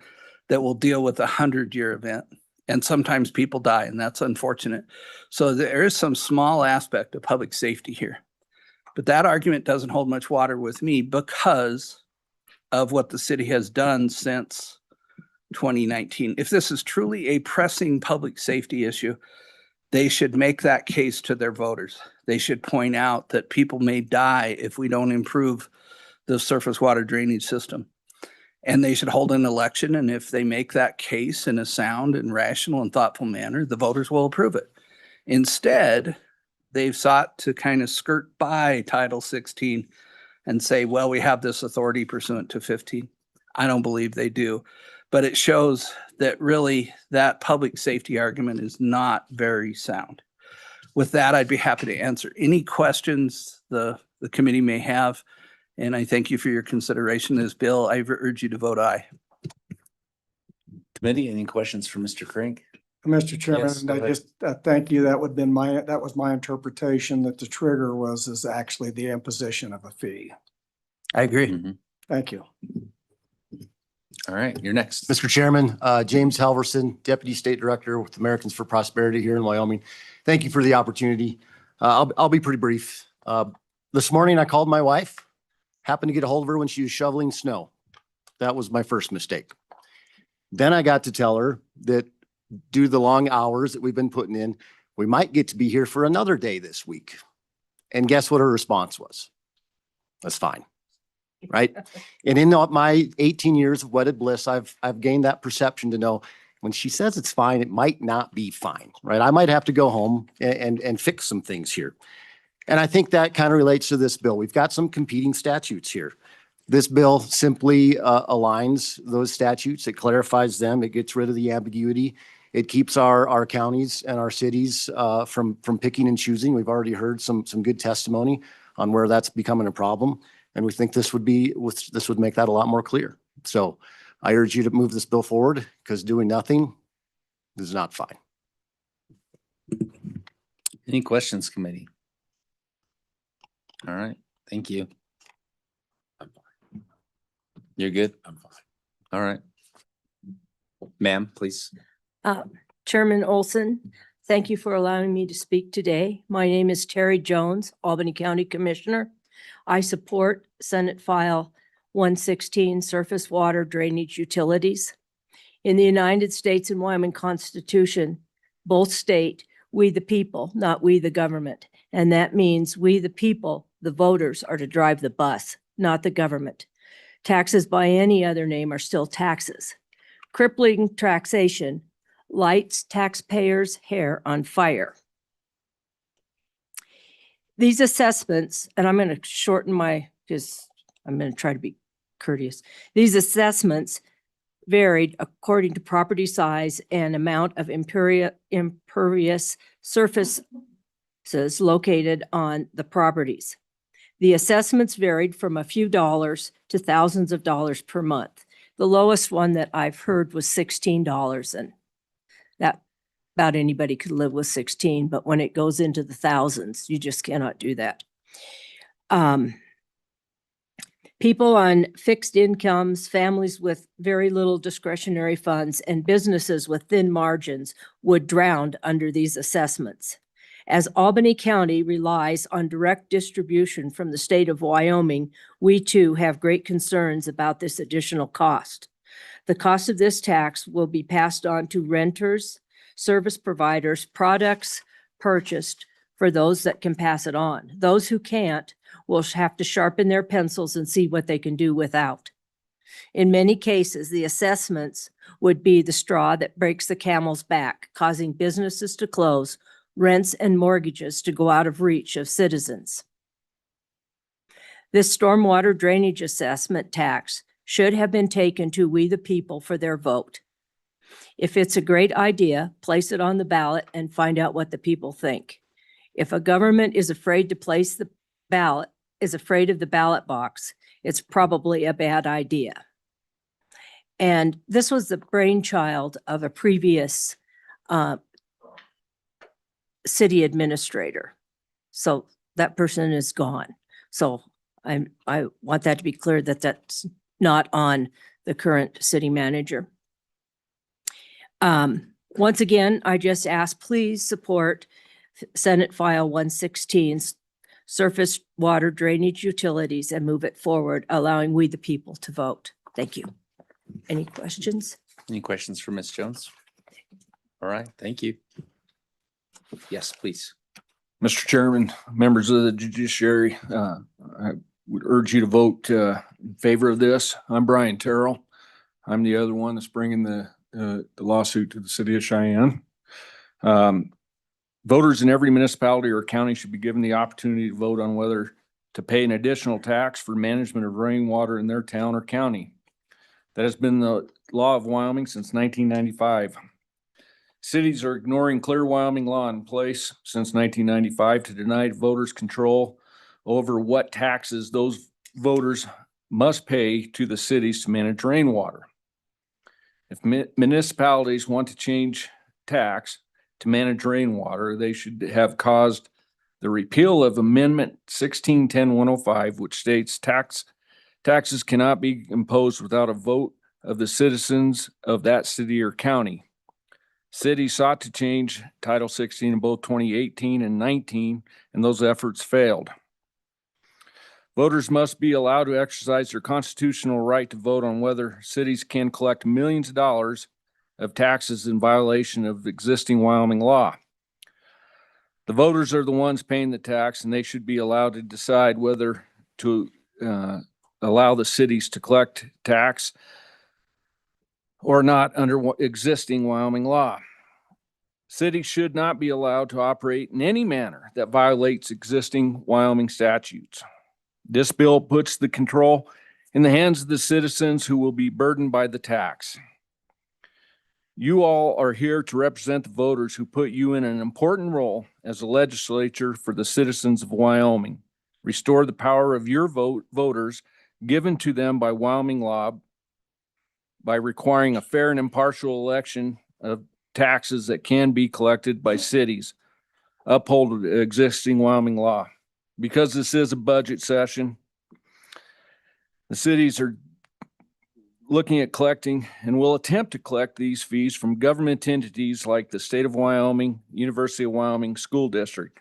that will deal with a 100-year event. And sometimes people die, and that's unfortunate. So there is some small aspect of public safety here. But that argument doesn't hold much water with me because of what the city has done since 2019. If this is truly a pressing public safety issue, they should make that case to their voters. They should point out that people may die if we don't improve the surface water drainage system. And they should hold an election. And if they make that case in a sound and rational and thoughtful manner, the voters will approve it. Instead, they've sought to kind of skirt by Title 16 and say, well, we have this authority pursuant to 15. I don't believe they do. But it shows that really that public safety argument is not very sound. With that, I'd be happy to answer any questions the committee may have. And I thank you for your consideration of this bill. I urge you to vote aye. Committee, any questions for Mr. Crank? Mr. Chairman, Yes, go I ahead. just thank you. That was my interpretation that the trigger is actually the imposition of a fee. I agree. Thank you. All right, you're next. Mr. Chairman, James Halverson, Deputy State Director with Americans for Prosperity here in Wyoming. Thank you for the opportunity. I'll be pretty brief. This morning I called my wife, happened to get a hold of her when she was shoveling snow. That was my first mistake. Then I got to tell her that due to the long hours that we've been putting in, we might get to be here for another day this week. And guess what her response was? That's fine. Right? And in my 18 years of wedded bliss, I've gained that perception to know when she says it's fine, it might not be fine, right? I might have to go home and fix some things here. And I think that kind of relates to this bill. We've got some competing statutes here. This bill simply aligns those statutes. It clarifies them. It gets rid of the ambiguity. It keeps our counties and our cities from picking and choosing. We've already heard some good testimony on where that's becoming a problem. And we think this would make that a lot more clear. So I urge you to move this bill forward because doing nothing is not fine. Any questions, committee? All right, thank you. You're good? I'm fine. All right. Ma'am, please. Chairman Olson, thank you for allowing me to speak today. My name is Terry Jones, Albany County Commissioner. I support Senate File 116, Surface Water Drainage Utilities. In the United States and Wyoming Constitution, both state, we the people, not we the government. And that means we the people, the voters, are to drive the bus, not the government. Taxes by any other name are still taxes. Crippling taxation lights taxpayers' hair on fire. These assessments, and I'm going to shorten because I'm going to try to be courteous. These assessments varied according to property size and amount of impervious surfaces located on the properties. The assessments varied from a few dollars to thousands of dollars per month. The lowest one that I've heard was $16, and that about anybody could live with 16, but when it goes into the thousands, you just cannot do that. People on fixed incomes, families with very little discretionary funds, and businesses with thin margins would drown under these assessments. As Albany County relies on direct distribution from the state of Wyoming, we too have great concerns about this additional cost. The cost of this tax will be passed on to renters, service providers, products purchased for those that can pass it on. Those who can't will have to sharpen their pencils and see what they can do without. In many cases, the assessments would be the straw that breaks the camel's back, causing businesses to close, rents and mortgages to go out of reach of citizens. This stormwater drainage assessment tax should have been taken to we the people for their vote. If it's a great idea, place it on the ballot and find out what the people think. If a government is afraid to place the ballot, is afraid of the ballot box, it's probably a bad idea. And this was the brainchild of a previous city administrator. So that person is gone. So I want that to be clear that that's not on the current city manager. Once again, I just ask, please support Senate File 116, Surface Water Drainage Utilities, and move it forward, allowing we the people to vote. Thank you. Any questions? Any questions for Ms. Jones? All right, thank you. Yes, please. Mr. Chairman, members of the Judiciary, I would urge you to vote in favor of this. I'm Brian Terrell. I'm the other one that's bringing the lawsuit to the city of Cheyenne. Voters in every municipality or county should be given the opportunity to vote on whether to pay an additional tax for management of rainwater in their town or county. That has been the law of Wyoming since 1995. Cities are ignoring clear Wyoming law in place since 1995 to deny voters control over what taxes those voters must pay to the cities to manage rainwater. If municipalities want to change tax to manage rainwater, they should have caused the repeal of Amendment 1610-105, which states taxes cannot be imposed without a vote of the citizens of that city or county. Cities sought to change Title 16 in both 2018 and 19, and those efforts failed. Voters must be allowed to exercise their constitutional right to vote on whether cities can collect millions of dollars of taxes in violation of existing Wyoming law. The voters are the ones paying the tax, and they should be allowed to decide whether to allow the cities to collect tax or not under existing Wyoming law. Cities should not be allowed to operate in any manner that violates existing Wyoming statutes. This bill puts the control in the hands of the citizens who will be burdened by the tax. You all are here to represent the voters who put you in an important role as a legislature for the citizens of Wyoming. Restore the power of your voters given to them by Wyoming law by requiring a fair and impartial election of taxes that can be collected by cities. Uphold existing Wyoming law. Because this is a budget session, the cities are looking at collecting and will attempt to collect these fees from government entities like the State of Wyoming, University of Wyoming School District.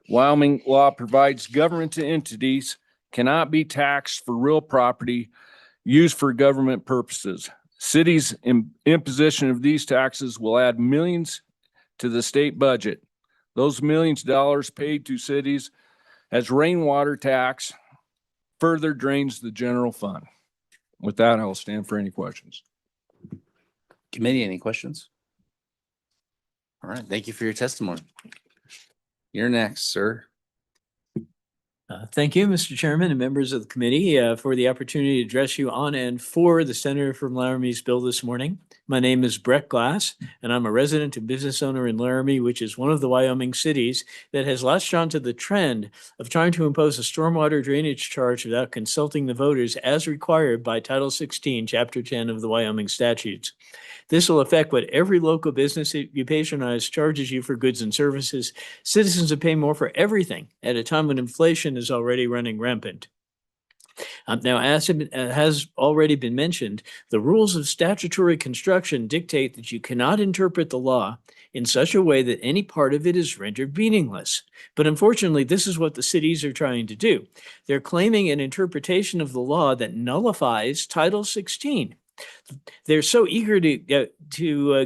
Wyoming law provides government entities cannot be taxed for real property used for government purposes. Cities' imposition of these taxes will add millions to the state budget. Those millions of dollars paid to cities as rainwater tax further drains the general fund. With that, I will stand for any questions. Committee, any questions? All right, thank you for your testimony. You're next, sir. Thank you, Mr. Chairman and members of the committee, for the opportunity to address you on and for the Senator from Laramie's bill this morning. My name is Brett Glass, and I'm a resident and business owner in Laramie, which is one of the Wyoming cities that has latched onto the trend of trying to impose a stormwater drainage charge without consulting the voters as required by Title 16, Chapter 10 of the Wyoming statutes. This will affect what every local business you patronize charges you for goods and services. Citizens will pay more for everything at a time when inflation is already running rampant. Now, as has already been mentioned, the rules of statutory construction dictate that you cannot interpret the law in such a way that any part of it is rendered meaningless. But unfortunately, this is what the cities are trying to do. They're claiming an interpretation of the law that nullifies Title 16. They're so eager to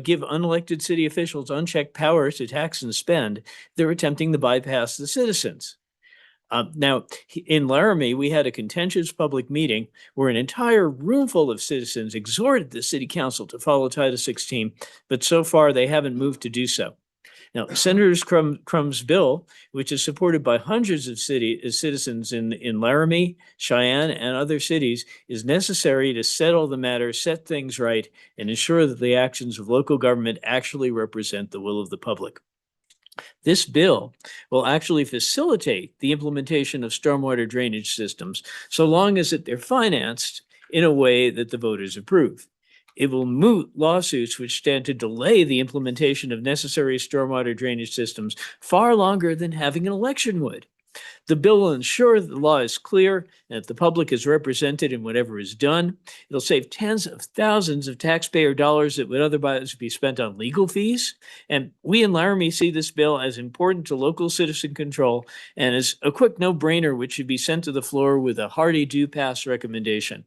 give unelected city officials unchecked power to tax and spend, they're attempting to bypass the citizens. Now, in Laramie, we had a contentious public meeting where an entire room full of citizens exhorted the city council to follow Title 16, but so far they haven't moved to do so. Now, Senator Crumb's bill, which is supported by hundreds of citizens in Laramie, Cheyenne, and other cities, is necessary to settle the matter, set things right, and ensure that the actions of local government actually represent the will of the public. This bill will actually facilitate the implementation of stormwater drainage systems so long as they're financed in a way that the voters approve. It will moot lawsuits which stand to delay the implementation of necessary stormwater drainage systems far longer than having an election would. The bill will ensure that the law is clear and that the public is represented in whatever is done. It'll save tens of thousands of taxpayer dollars that would otherwise be spent on legal fees. And we in Laramie see this bill as important to local citizen control and as a quick no-brainer which should be sent to the floor with a hearty do pass recommendation.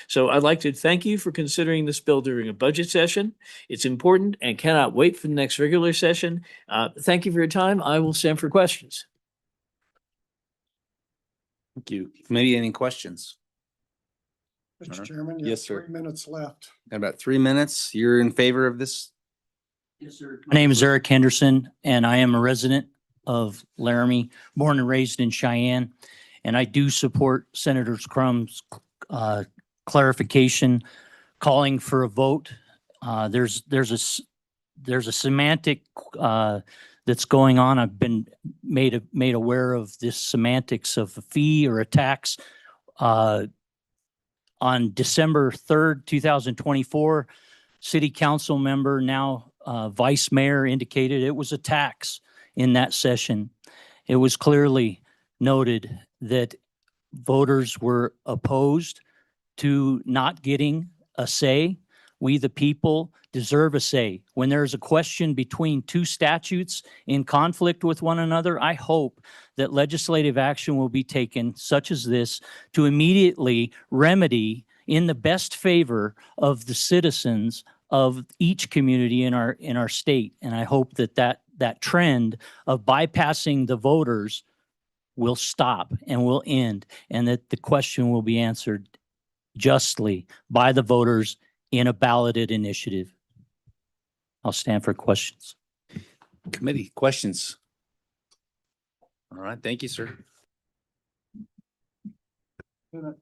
So I'd like to thank you for considering this bill during a budget session. It's important and cannot wait for the next regular session. Thank you for your time. I will stand for questions. Thank you. Committee, any questions? Mr. Chairman, you have Yes, sir. 3 minutes left. Got about 3 minutes. You're in favor of this? Yes, sir. My name is Eric Henderson, and I am a resident of Laramie, born and raised in Cheyenne. And I do support Senator Crumb's clarification, calling for a vote. There's a semantic that's going on. I've been made aware of this semantics of a fee or a tax. On December 3rd, 2024, City Council member, now Vice Mayor, indicated it was a tax in that session. It was clearly noted that voters were opposed to not getting a say. We, the people, deserve a say. When there's a question between two statutes in conflict with one another, I hope that legislative action will be taken, such as this, to immediately remedy in the best favor of the citizens of each community in our state. And I hope that trend of bypassing the voters will stop and will end, and that the question will be answered justly by the voters in a balloted initiative. I'll stand for questions. Committee, questions? All right, thank you, sir.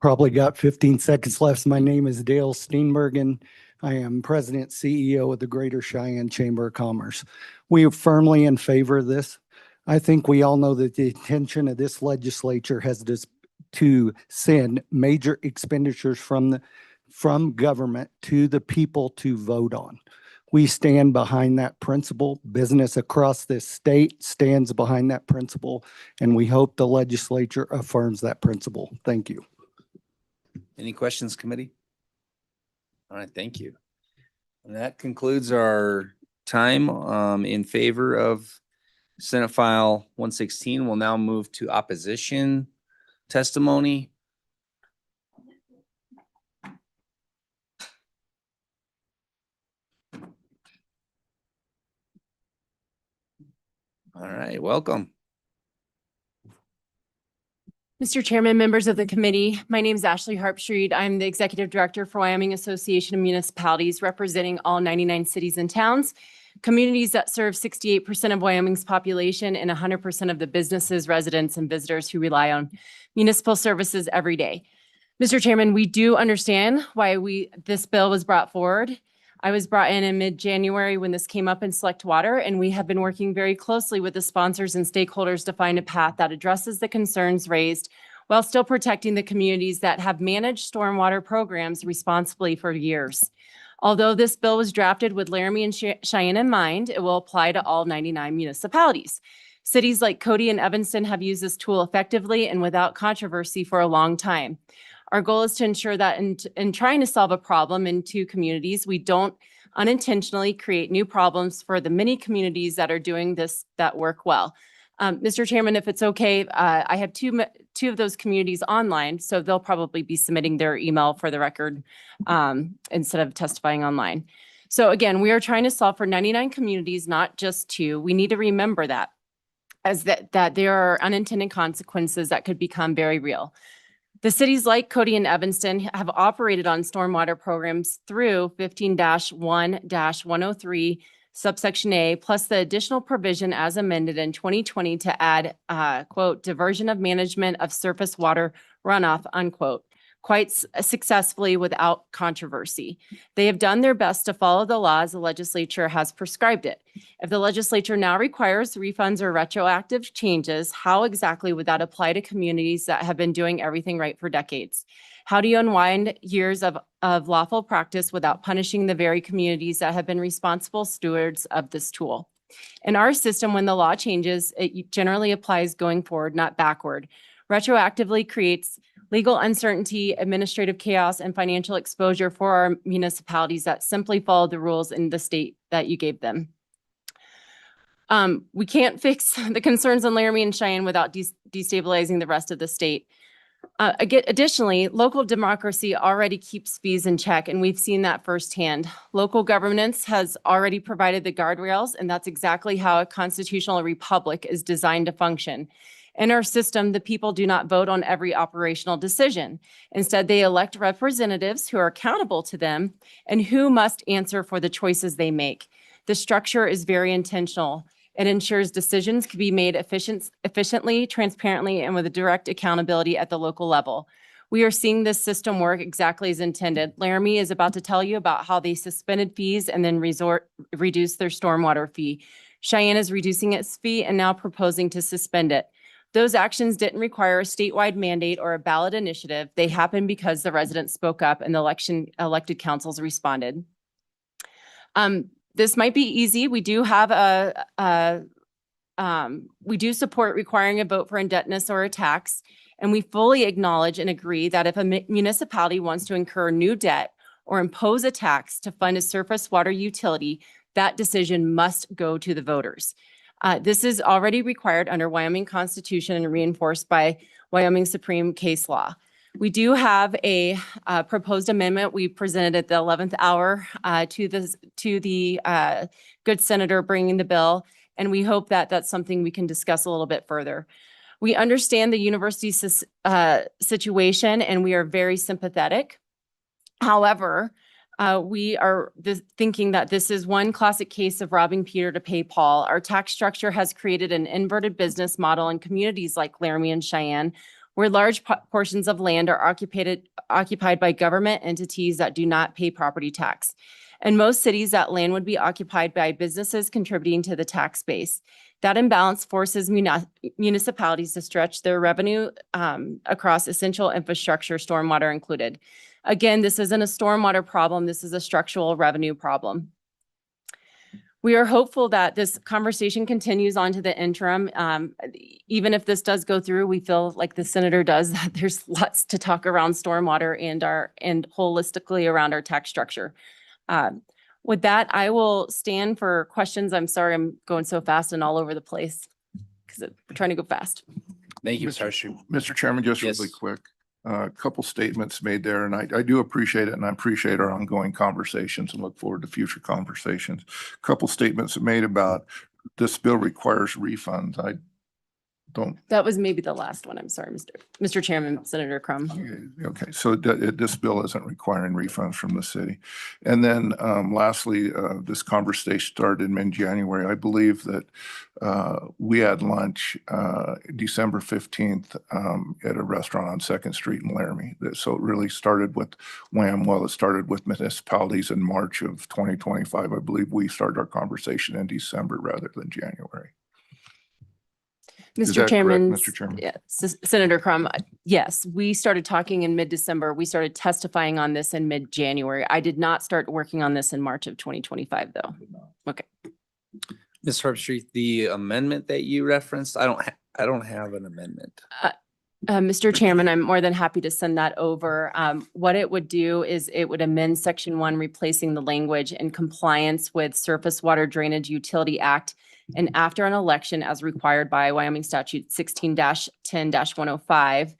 Probably got 15 seconds left. My name is Dale Steenbergen. I am President, CEO of the Greater Cheyenne Chamber of Commerce. We are firmly in favor of this. I think we all know that the intention of this legislature has this to send major expenditures from government to the people to vote on. We stand behind that principle. Business across this state stands behind that principle, and we hope the legislature affirms that principle. Thank you. Any questions, committee? All right, thank you. And that concludes our time in favor of Senate File 116. We'll now move to opposition testimony. All right, welcome. Mr. Chairman, members of the committee, my name is Ashley Harpstreet. I'm the Executive Director for Wyoming Association of Municipalities, representing all 99 cities and towns, communities that serve 68% of Wyoming's population and 100% of the businesses, residents, and visitors who rely on municipal services every day. Mr. Chairman, we do understand why this bill was brought forward. I was brought in mid-January when this came up in select water, and we have been working very closely with the sponsors and stakeholders to find a path that addresses the concerns raised while still protecting the communities that have managed stormwater programs responsibly for years. Although this bill was drafted with Laramie and Cheyenne in mind, it will apply to all 99 municipalities. Cities like Cody and Evanston have used this tool effectively and without controversy for a long time. Our goal is to ensure that in trying to solve a problem in two communities, we don't unintentionally create new problems for the many communities that are doing that work well. Mr. Chairman, if it's okay, I have two of those communities online, so they'll probably be submitting their email for the record instead of testifying online. So again, we are trying to solve for 99 communities, not just two. We need to remember that, as that there are unintended consequences that could become very real. The cities like Cody and Evanston have operated on stormwater programs through 15-1-103 subsection A, plus the additional provision as amended in 2020 to add, quote, diversion of management of surface water runoff, unquote, quite successfully without controversy. They have done their best to follow the law as the legislature has prescribed it. If the legislature now requires refunds or retroactive changes, how exactly would that apply to communities that have been doing everything right for decades? How do you unwind years of lawful practice without punishing the very communities that have been responsible stewards of this tool? In our system, when the law changes, it generally applies going forward, not backward. Retroactively creates legal uncertainty, administrative chaos, and financial exposure for our municipalities that simply follow the rules in the state that you gave them. We can't fix the concerns in Laramie and Cheyenne without destabilizing the rest of the state. Additionally, local democracy already keeps fees in check, and we've seen that firsthand. Local governance has already provided the guardrails, and that's exactly how a constitutional republic is designed to function. In our system, the people do not vote on every operational decision. Instead, they elect representatives who are accountable to them and who must answer for the choices they make. The structure is very intentional. It ensures decisions can be made efficiently, transparently, and with a direct accountability at the local level. We are seeing this system work exactly as intended. Laramie is about to tell you about how they suspended fees and then reduced their stormwater fee. Cheyenne is reducing its fee and now proposing to suspend it. Those actions didn't require a statewide mandate or a ballot initiative. They happened because the residents spoke up and the elected councils responded. This might be easy. We do have we do support requiring a vote for indebtedness or a tax, and we fully acknowledge and agree that if a municipality wants to incur new debt or impose a tax to fund a surface water utility, that decision must go to the voters. This is already required under Wyoming Constitution and reinforced by Wyoming Supreme case law. We do have a proposed amendment we presented at the 11th hour to the good senator bringing the bill, and we hope that that's something we can discuss a little bit further. We understand the university situation, and we are very sympathetic. However, we are thinking that this is one classic case of robbing Peter to pay Paul. Our tax structure has created an inverted business model in communities like Laramie and Cheyenne, where large portions of land are occupied by government entities that do not pay property tax. In most cities, that land would be occupied by businesses contributing to the tax base. That imbalance forces municipalities to stretch their revenue across essential infrastructure, stormwater included. Again, this isn't a stormwater problem. This is a structural revenue problem. We are hopeful that this conversation continues on to the interim. Even if this does go through, we feel like the senator does, that there's lots to talk around stormwater and holistically around our tax structure. With that, I will stand for questions. I'm sorry I'm going so fast and all over the place because we're trying to go fast. Thank you, Mr. Chairman, just Yes. really quick. A couple statements made there, and I do appreciate it, and I appreciate our ongoing conversations and look forward to future conversations. Couple statements made about this bill requires refunds. I don't. That was maybe the last one. I'm sorry, Mr. Chairman, Senator Crum. Okay, so this bill isn't requiring refunds from the city. And then lastly, this conversation started in mid-January. I believe that we had lunch December 15th at a restaurant on 2nd Street in Laramie. So it really started with WHAM. Well, it started with municipalities in March of 2025. I believe we started our conversation in December rather than January. Is Mr. that Chairman, correct, Mr. Chairman? yeah, Senator Crum, yes, we started talking in mid-December. We started testifying on this in mid-January. I did not start working on this in March of 2025, though. Okay. Ms. Herbstreit, the amendment that you referenced, I don't have an amendment. Mr. Chairman, I'm more than happy to send that over. What it would do is it would amend Section 1, replacing the language in compliance with Surface Water Drainage Utility Act and after an election as required by Wyoming Statute 16-10-105,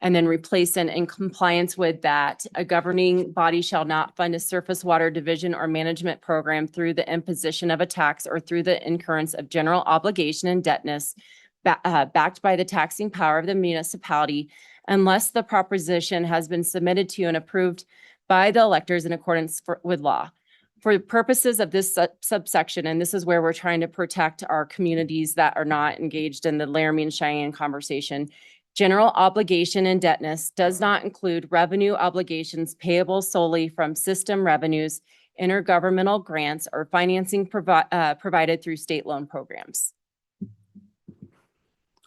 and then replace in compliance with that, a governing body shall not fund a surface water division or management program through the imposition of a tax or through the incurrence of general obligation and indebtedness backed by the taxing power of the municipality unless the proposition has been submitted to and approved by the electors in accordance with law. For purposes of this subsection, and this is where we're trying to protect our communities that are not engaged in the Laramie and Cheyenne conversation, general obligation and indebtedness does not include revenue obligations payable solely from system revenues, intergovernmental grants, or financing provided through state loan programs.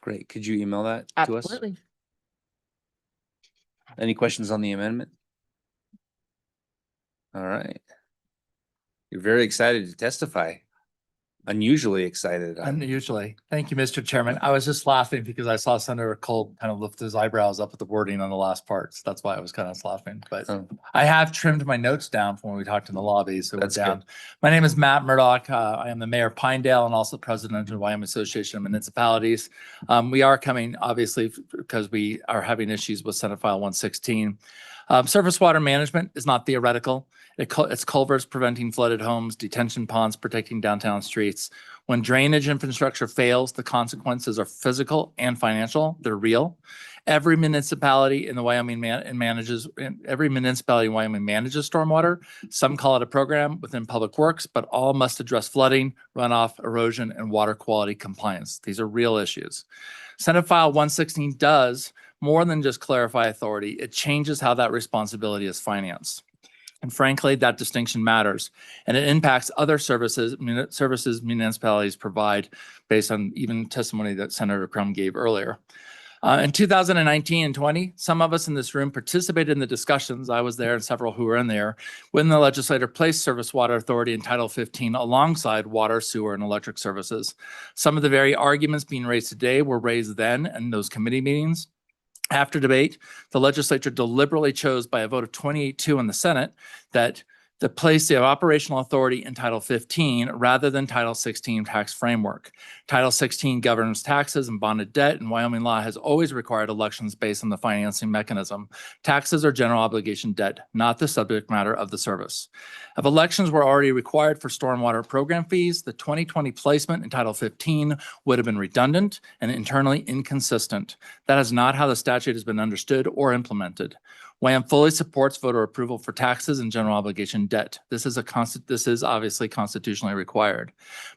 Great. Could you email that to us? Absolutely. Any questions on the amendment? All right. You're very excited to testify. Unusually excited. Unusually. Thank you, Mr. Chairman. I was just laughing because I saw Senator Cole kind of lift his eyebrows up at the wording on the last part. So that's why I was kind of laughing. But I have trimmed my notes down from when we talked in the lobby. So That's we're down. good. My name is Matt Murdoch. I am the mayor of Pinedale and also president of the Wyoming Association of Municipalities. We are coming, obviously, because we are having issues with Senate File 116. Surface water management is not theoretical. It's culverts preventing flooded homes, detention ponds protecting downtown streets. When drainage infrastructure fails, the consequences are physical and financial. They're real. Every municipality in the Wyoming manages stormwater. Some call it a program within Public Works, but all must address flooding, runoff, erosion, and water quality compliance. These are real issues. Senate File 116 does more than just clarify authority. It changes how that responsibility is financed. And frankly, that distinction matters, and it impacts other services municipalities provide based on even testimony that Senator Crum gave earlier. In 2019 and 20, some of us in this room participated in the discussions. I was there and several who were in there when the legislature placed Surface Water Authority in Title 15 alongside water, sewer, and electric services. Some of the very arguments being raised today were raised then in those committee meetings. After debate, the legislature deliberately chose by a vote of 28-2 in the Senate that to place the operational authority in Title 15 rather than Title 16 tax framework. Title 16 governs taxes and bonded debt, and Wyoming law has always required elections based on the financing mechanism. Taxes are general obligation debt, not the subject matter of the service. If elections were already required for stormwater program fees, the 2020 placement in Title 15 would have been redundant and internally inconsistent. That is not how the statute has been understood or implemented. WAM fully supports voter approval for taxes and general obligation debt. This is obviously constitutionally required.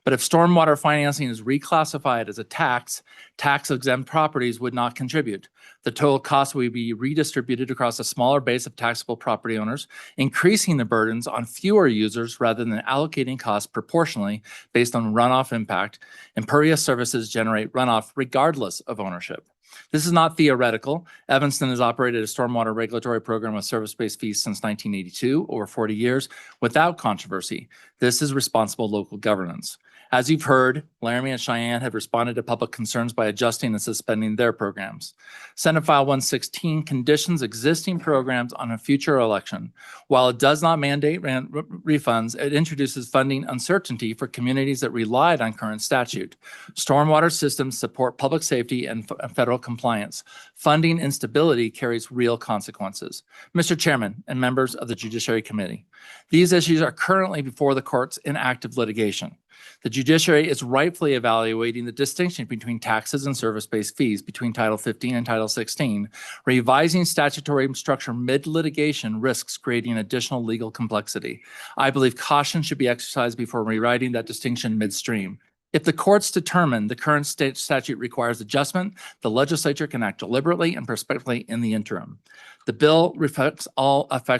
But if stormwater financing is reclassified as a tax, tax-exempt properties would not contribute. The total cost would be redistributed across a smaller base of taxable property owners, increasing the burdens on fewer users rather than allocating costs proportionally based on runoff impact. Impervious services generate runoff regardless of ownership. This is not theoretical. Evanston has operated a stormwater regulatory program with service-based fees since 1982, over 40 years, without controversy. This is responsible local governance. As you've heard, Laramie and Cheyenne have responded to public concerns by adjusting and suspending their programs. Senate File 116 conditions existing programs on a future election. While it does not mandate refunds, it introduces funding uncertainty for communities that relied on current statute. Stormwater systems support public safety and federal compliance. Funding instability carries real consequences. Mr. Chairman and members of the Judiciary Committee, these issues are currently before the courts in active litigation. The Judiciary is rightfully evaluating the distinction between taxes and service-based fees between Title 15 and Title 16. Revising statutory structure mid-litigation risks creating additional legal complexity. I believe caution should be exercised before rewriting that distinction midstream. If the courts determine the current state statute requires adjustment, the legislature can act deliberately and prospectively in the interim. The bill affects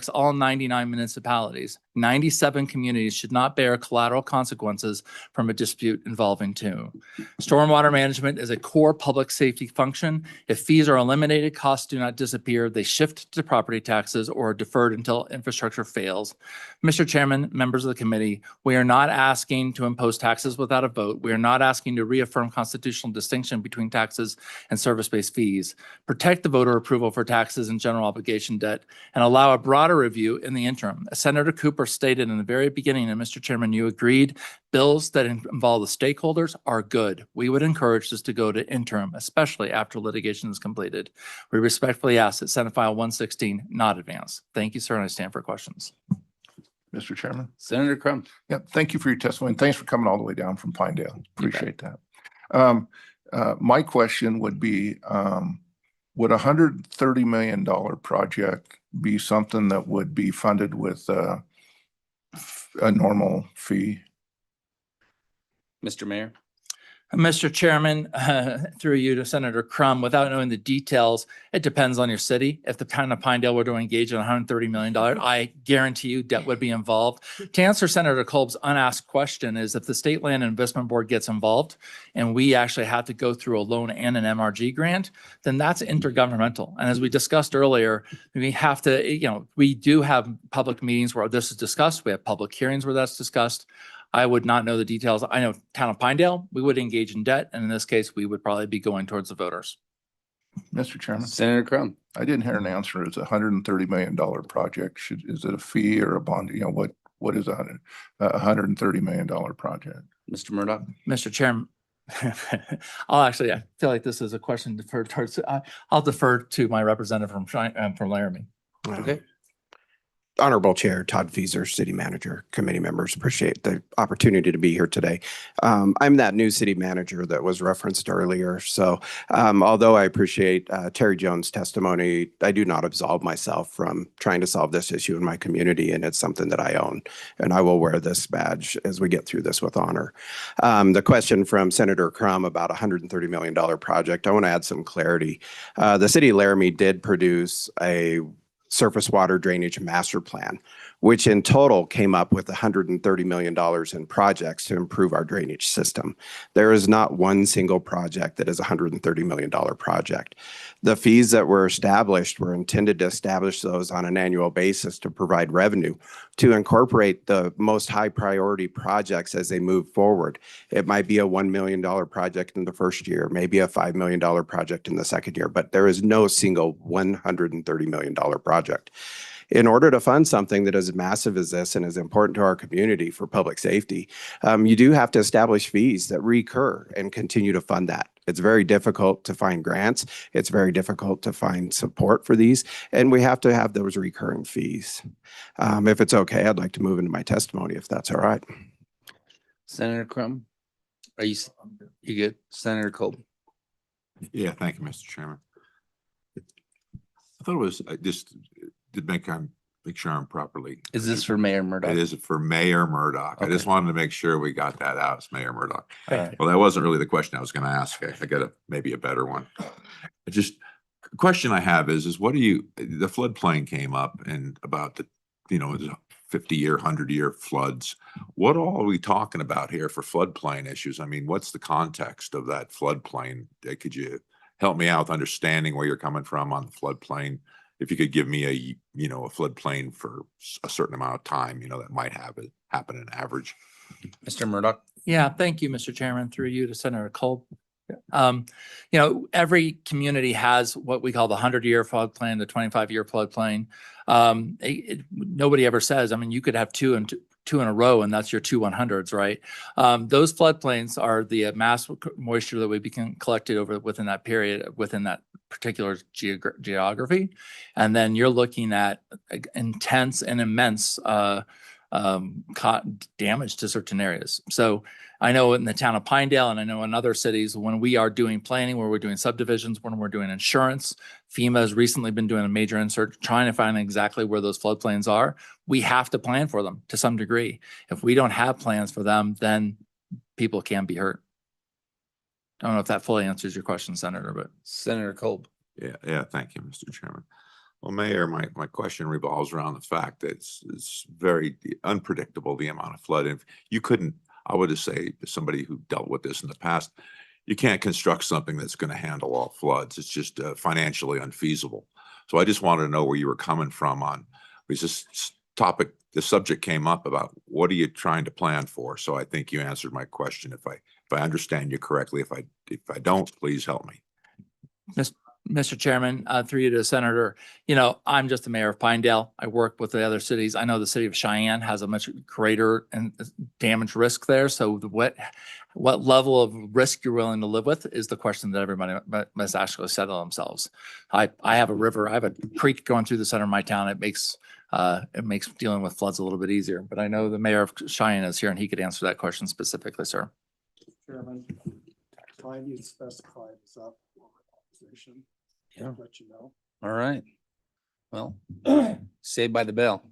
all 99 municipalities. 97 communities should not bear collateral consequences from a dispute involving two. Stormwater management is a core public safety function. If fees are eliminated, costs do not disappear. They shift to property taxes or are deferred until infrastructure fails. Mr. Chairman, members of the committee, we are not asking to impose taxes without a vote. We are not asking to reaffirm constitutional distinction between taxes and service-based fees. Protect the voter approval for taxes and general obligation debt and allow a broader review in the interim. As Senator Cooper stated in the very beginning, and Mr. Chairman, you agreed, bills that involve the stakeholders are good. We would encourage this to go to interim, especially after litigation is completed. We respectfully ask that Senate File 116 not advance. Thank you, sir, and I stand for questions. Mr. Chairman. Senator Crum. Yeah, thank you for your testimony. Thanks for coming all the way down from Pinedale. Appreciate that. My question would be, would $130 million project be something that would be funded with a normal fee? Mr. Mayor. Mr. Chairman, through you to Senator Crum, without knowing the details, it depends on your city. If the town of Pinedale were to engage in $130 million, I guarantee you debt would be involved. To answer Senator Kolb's unasked question is if the State Land Investment Board gets involved and we actually have to go through a loan and an MRG grant, then that's intergovernmental. And as we discussed earlier, we have to, we do have public meetings where this is discussed. We have public hearings where that's discussed. I would not know the details. I know town of Pinedale, we would engage in debt. And in this case, we would probably be going towards the voters. Mr. Chairman. Senator Crum. I didn't hear an answer. It's a $130 million project. Is it a fee or a bond? What is a $130 million project? Mr. Murdoch. Mr. Chairman, I feel like this is a question deferred towards, I'll defer to my representative from Laramie. Okay. Honorable Chair Todd Fieser, City Manager, committee members, appreciate the opportunity to be here today. I'm that new city manager that was referenced earlier. So although I appreciate Terry Jones' testimony, I do not absolve myself from trying to solve this issue in my community, and it's something that I own. And I will wear this badge as we get through this with honor. The question from Senator Crum about a $130 million project, I want to add some clarity. The city of Laramie did produce a surface water drainage master plan, which in total came up with $130 million in projects to improve our drainage system. There is not one single project that is a $130 million project. The fees that were established were intended to establish those on an annual basis to provide revenue to incorporate the most high priority projects as they move forward. It might be a $1 million project in the first year, maybe a $5 million project in the second year, but there is no single $130 million project. In order to fund something that is massive as this and is important to our community for public safety, you do have to establish fees that recur and continue to fund that. It's very difficult to find grants. It's very difficult to find support for these, and we have to have those recurring fees. If it's okay, I'd like to move into my testimony, if that's all right. Senator Crum, you good? Senator Kolb? Yeah, thank you, Mr. Chairman. I thought it was, I just to make sure I'm properly. Is this for Mayor Murdoch? It is for Mayor Murdoch. Okay. I just wanted to make sure we got that out. It's Mayor Murdoch. All right. Well, that wasn't really the question I was going to ask. I got maybe a better one. The question I have is what do you, the floodplain came up and about the, 50-year, 100-year floods. What all are we talking about here for floodplain issues? I mean, what's the context of that floodplain? Could you help me out with understanding where you're coming from on the floodplain? If you could give me a floodplain for a certain amount of time, that might happen in average. Mr. Murdoch? Yeah, thank you, Mr. Chairman, through you to Senator Kolb. Every community has what we call the 100-year floodplain, the 25-year floodplain. Nobody ever says, you could have two in a row and that's your two 100s, right? Those floodplains are the mass moisture that we become collected within that period, within that particular geography. And then you're looking at intense and immense damage to certain areas. So I know in the town of Pinedale, and I know in other cities, when we are doing planning, where we're doing subdivisions, when we're doing insurance, FEMA has recently been doing a major insert trying to find exactly where those floodplains are. We have to plan for them to some degree. If we don't have plans for them, then people can be hurt. I don't know if that fully answers your question, Senator, but Senator Kolb. Yeah. Thank you, Mr. Chairman. Well, Mayor, my question revolves around the fact that it's very unpredictable, the amount of flood. And you couldn't, I would just say to somebody who dealt with this in the past, you can't construct something that's going to handle all floods. It's just financially unfeasible. So I just wanted to know where you were coming from on this topic. The subject came up about what are you trying to plan for? So I think you answered my question. If I understand you correctly, if I don't, please help me. Mr. Chairman, through you to the Senator, I'm just the mayor of Pinedale. I work with the other cities. I know the city of Cheyenne has a much greater damage risk there. So what level of risk you're willing to live with is the question that everybody must actually settle themselves. I have a river, I have a creek going through the center of my town. It makes dealing with floods a little bit easier. But I know the mayor of Cheyenne is here and he could answer that question specifically, sir. Chairman, I need to specify this up. Yeah. Let you know. All right. Well, saved by the bell.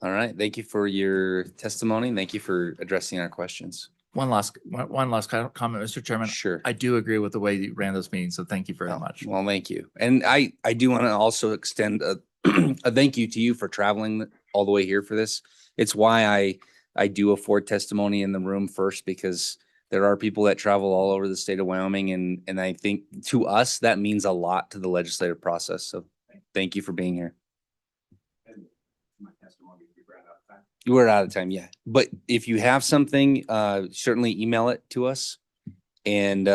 All right. Thank you for your testimony. Thank you for addressing our questions. One last comment, Mr. Chairman. Sure. I do agree with the way you ran those meetings, so thank you very much. Well, thank you. And I do want to also extend a thank you to you for traveling all the way here for this. It's why I do afford testimony in the room first, because there are people that travel all over the state of Wyoming, and I think to us that means a lot to the legislative process. So thank you for being here. We're out of time, yeah. But if you have something, certainly email it to us. And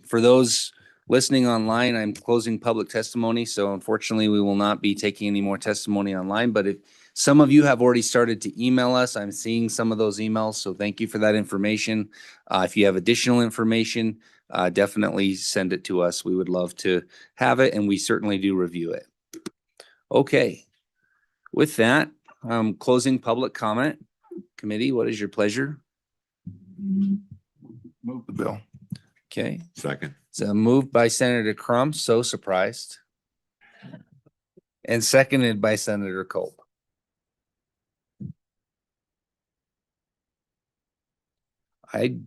for those listening online, I'm closing public testimony. So unfortunately, we will not be taking any more testimony online. But if some of you have already started to email us, I'm seeing some of those emails. So thank you for that information. If you have additional information, definitely send it to us. We would love to have it, and we certainly do review it. Okay. With that, closing public comment. Committee, what is your pleasure? Move the bill. Okay. Second. So moved by Senator Crum, so surprised. And seconded by Senator Kolb. I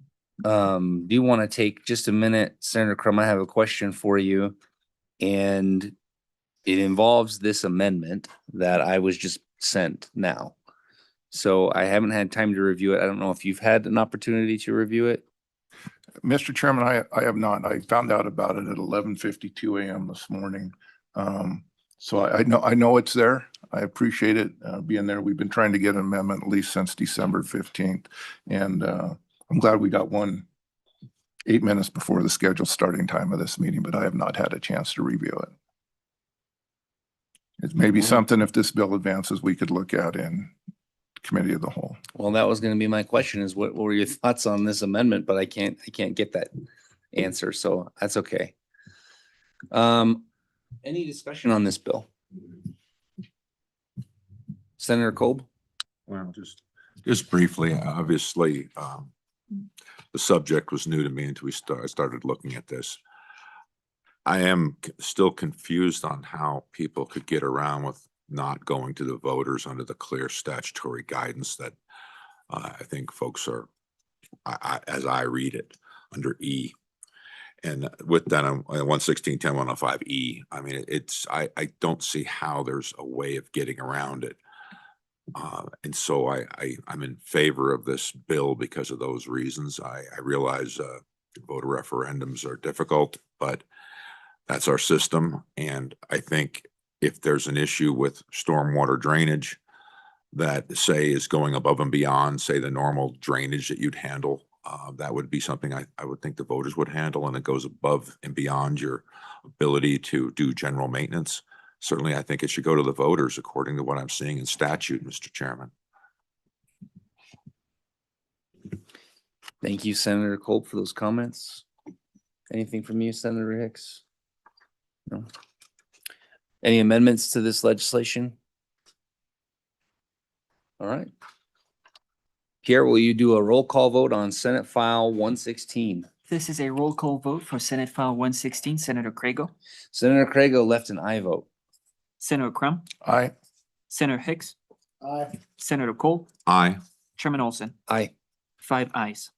do want to take just a minute, Senator Crum. I have a question for you. And it involves this amendment that I was just sent now. So I haven't had time to review it. I don't know if you've had an opportunity to review it. Mr. Chairman, I have not. I found out about it at 11:52 a.m. this morning. So I know it's there. I appreciate it being there. We've been trying to get an amendment at least since December 15th. And I'm glad we got one 8 minutes before the scheduled starting time of this meeting, but I have not had a chance to review it. It may be something, if this bill advances, we could look at in committee of the whole. Well, that was going to be my question, is what were your thoughts on this amendment? But I can't get that answer, so that's okay. Any discussion on this bill? Senator Kolb? Well, just briefly, obviously, the subject was new to me until I started looking at this. I am still confused on how people could get around with not going to the voters under the clear statutory guidance that I think folks are, as I read it, under E. And with that, 116.10.105E, I mean, I don't see how there's a way of getting around it. And so I'm in favor of this bill because of those reasons. I realize voter referendums are difficult, but that's our system. And I think if there's an issue with stormwater drainage that, say, is going above and beyond, say, the normal drainage that you'd handle, that would be something I would think the voters would handle, and it goes above and beyond your ability to do general maintenance. Certainly, I think it should go to the voters according to what I'm seeing in statute, Mr. Chairman. Thank you, Senator Kolb, for those comments. Anything from you, Senator Hicks? No. Any amendments to this legislation? All right. Pierre, will you do a roll call vote on Senate File 116? This is a roll call vote for Senate File 116. Senator Craigo, Senator Craigo left an aye vote. Senator Crum, Aye. Senator Hicks, Aye. Senator Cole, Aye. Chairman Olson, Aye. 5 ayes.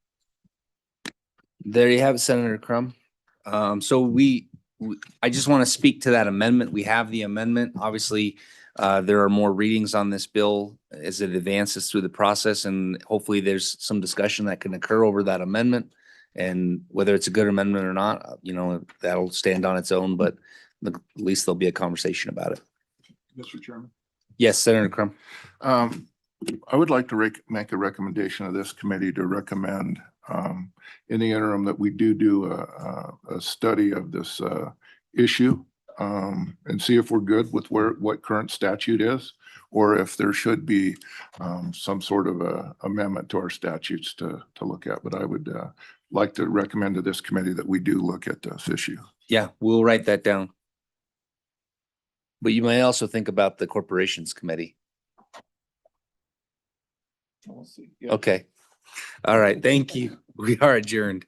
There you have it, Senator Crum. So I just want to speak to that amendment. We have the amendment. Obviously, there are more readings on this bill as it advances through the process, and hopefully there's some discussion that can occur over that amendment. And whether it's a good amendment or not, that'll stand on its own, but at least there'll be a conversation about it. Mr. Chairman. Yes, Senator Crum. I would like to make a recommendation of this committee to recommend in the interim that we do a study of this issue and see if we're good with what current statute is, or if there should be some sort of a amendment to our statutes to look at. But I would like to recommend to this committee that we do look at this issue. Yeah, we'll write that down. But you may also think about the Corporations Committee. We'll see. Yeah. Okay. All right. Thank you. We are adjourned.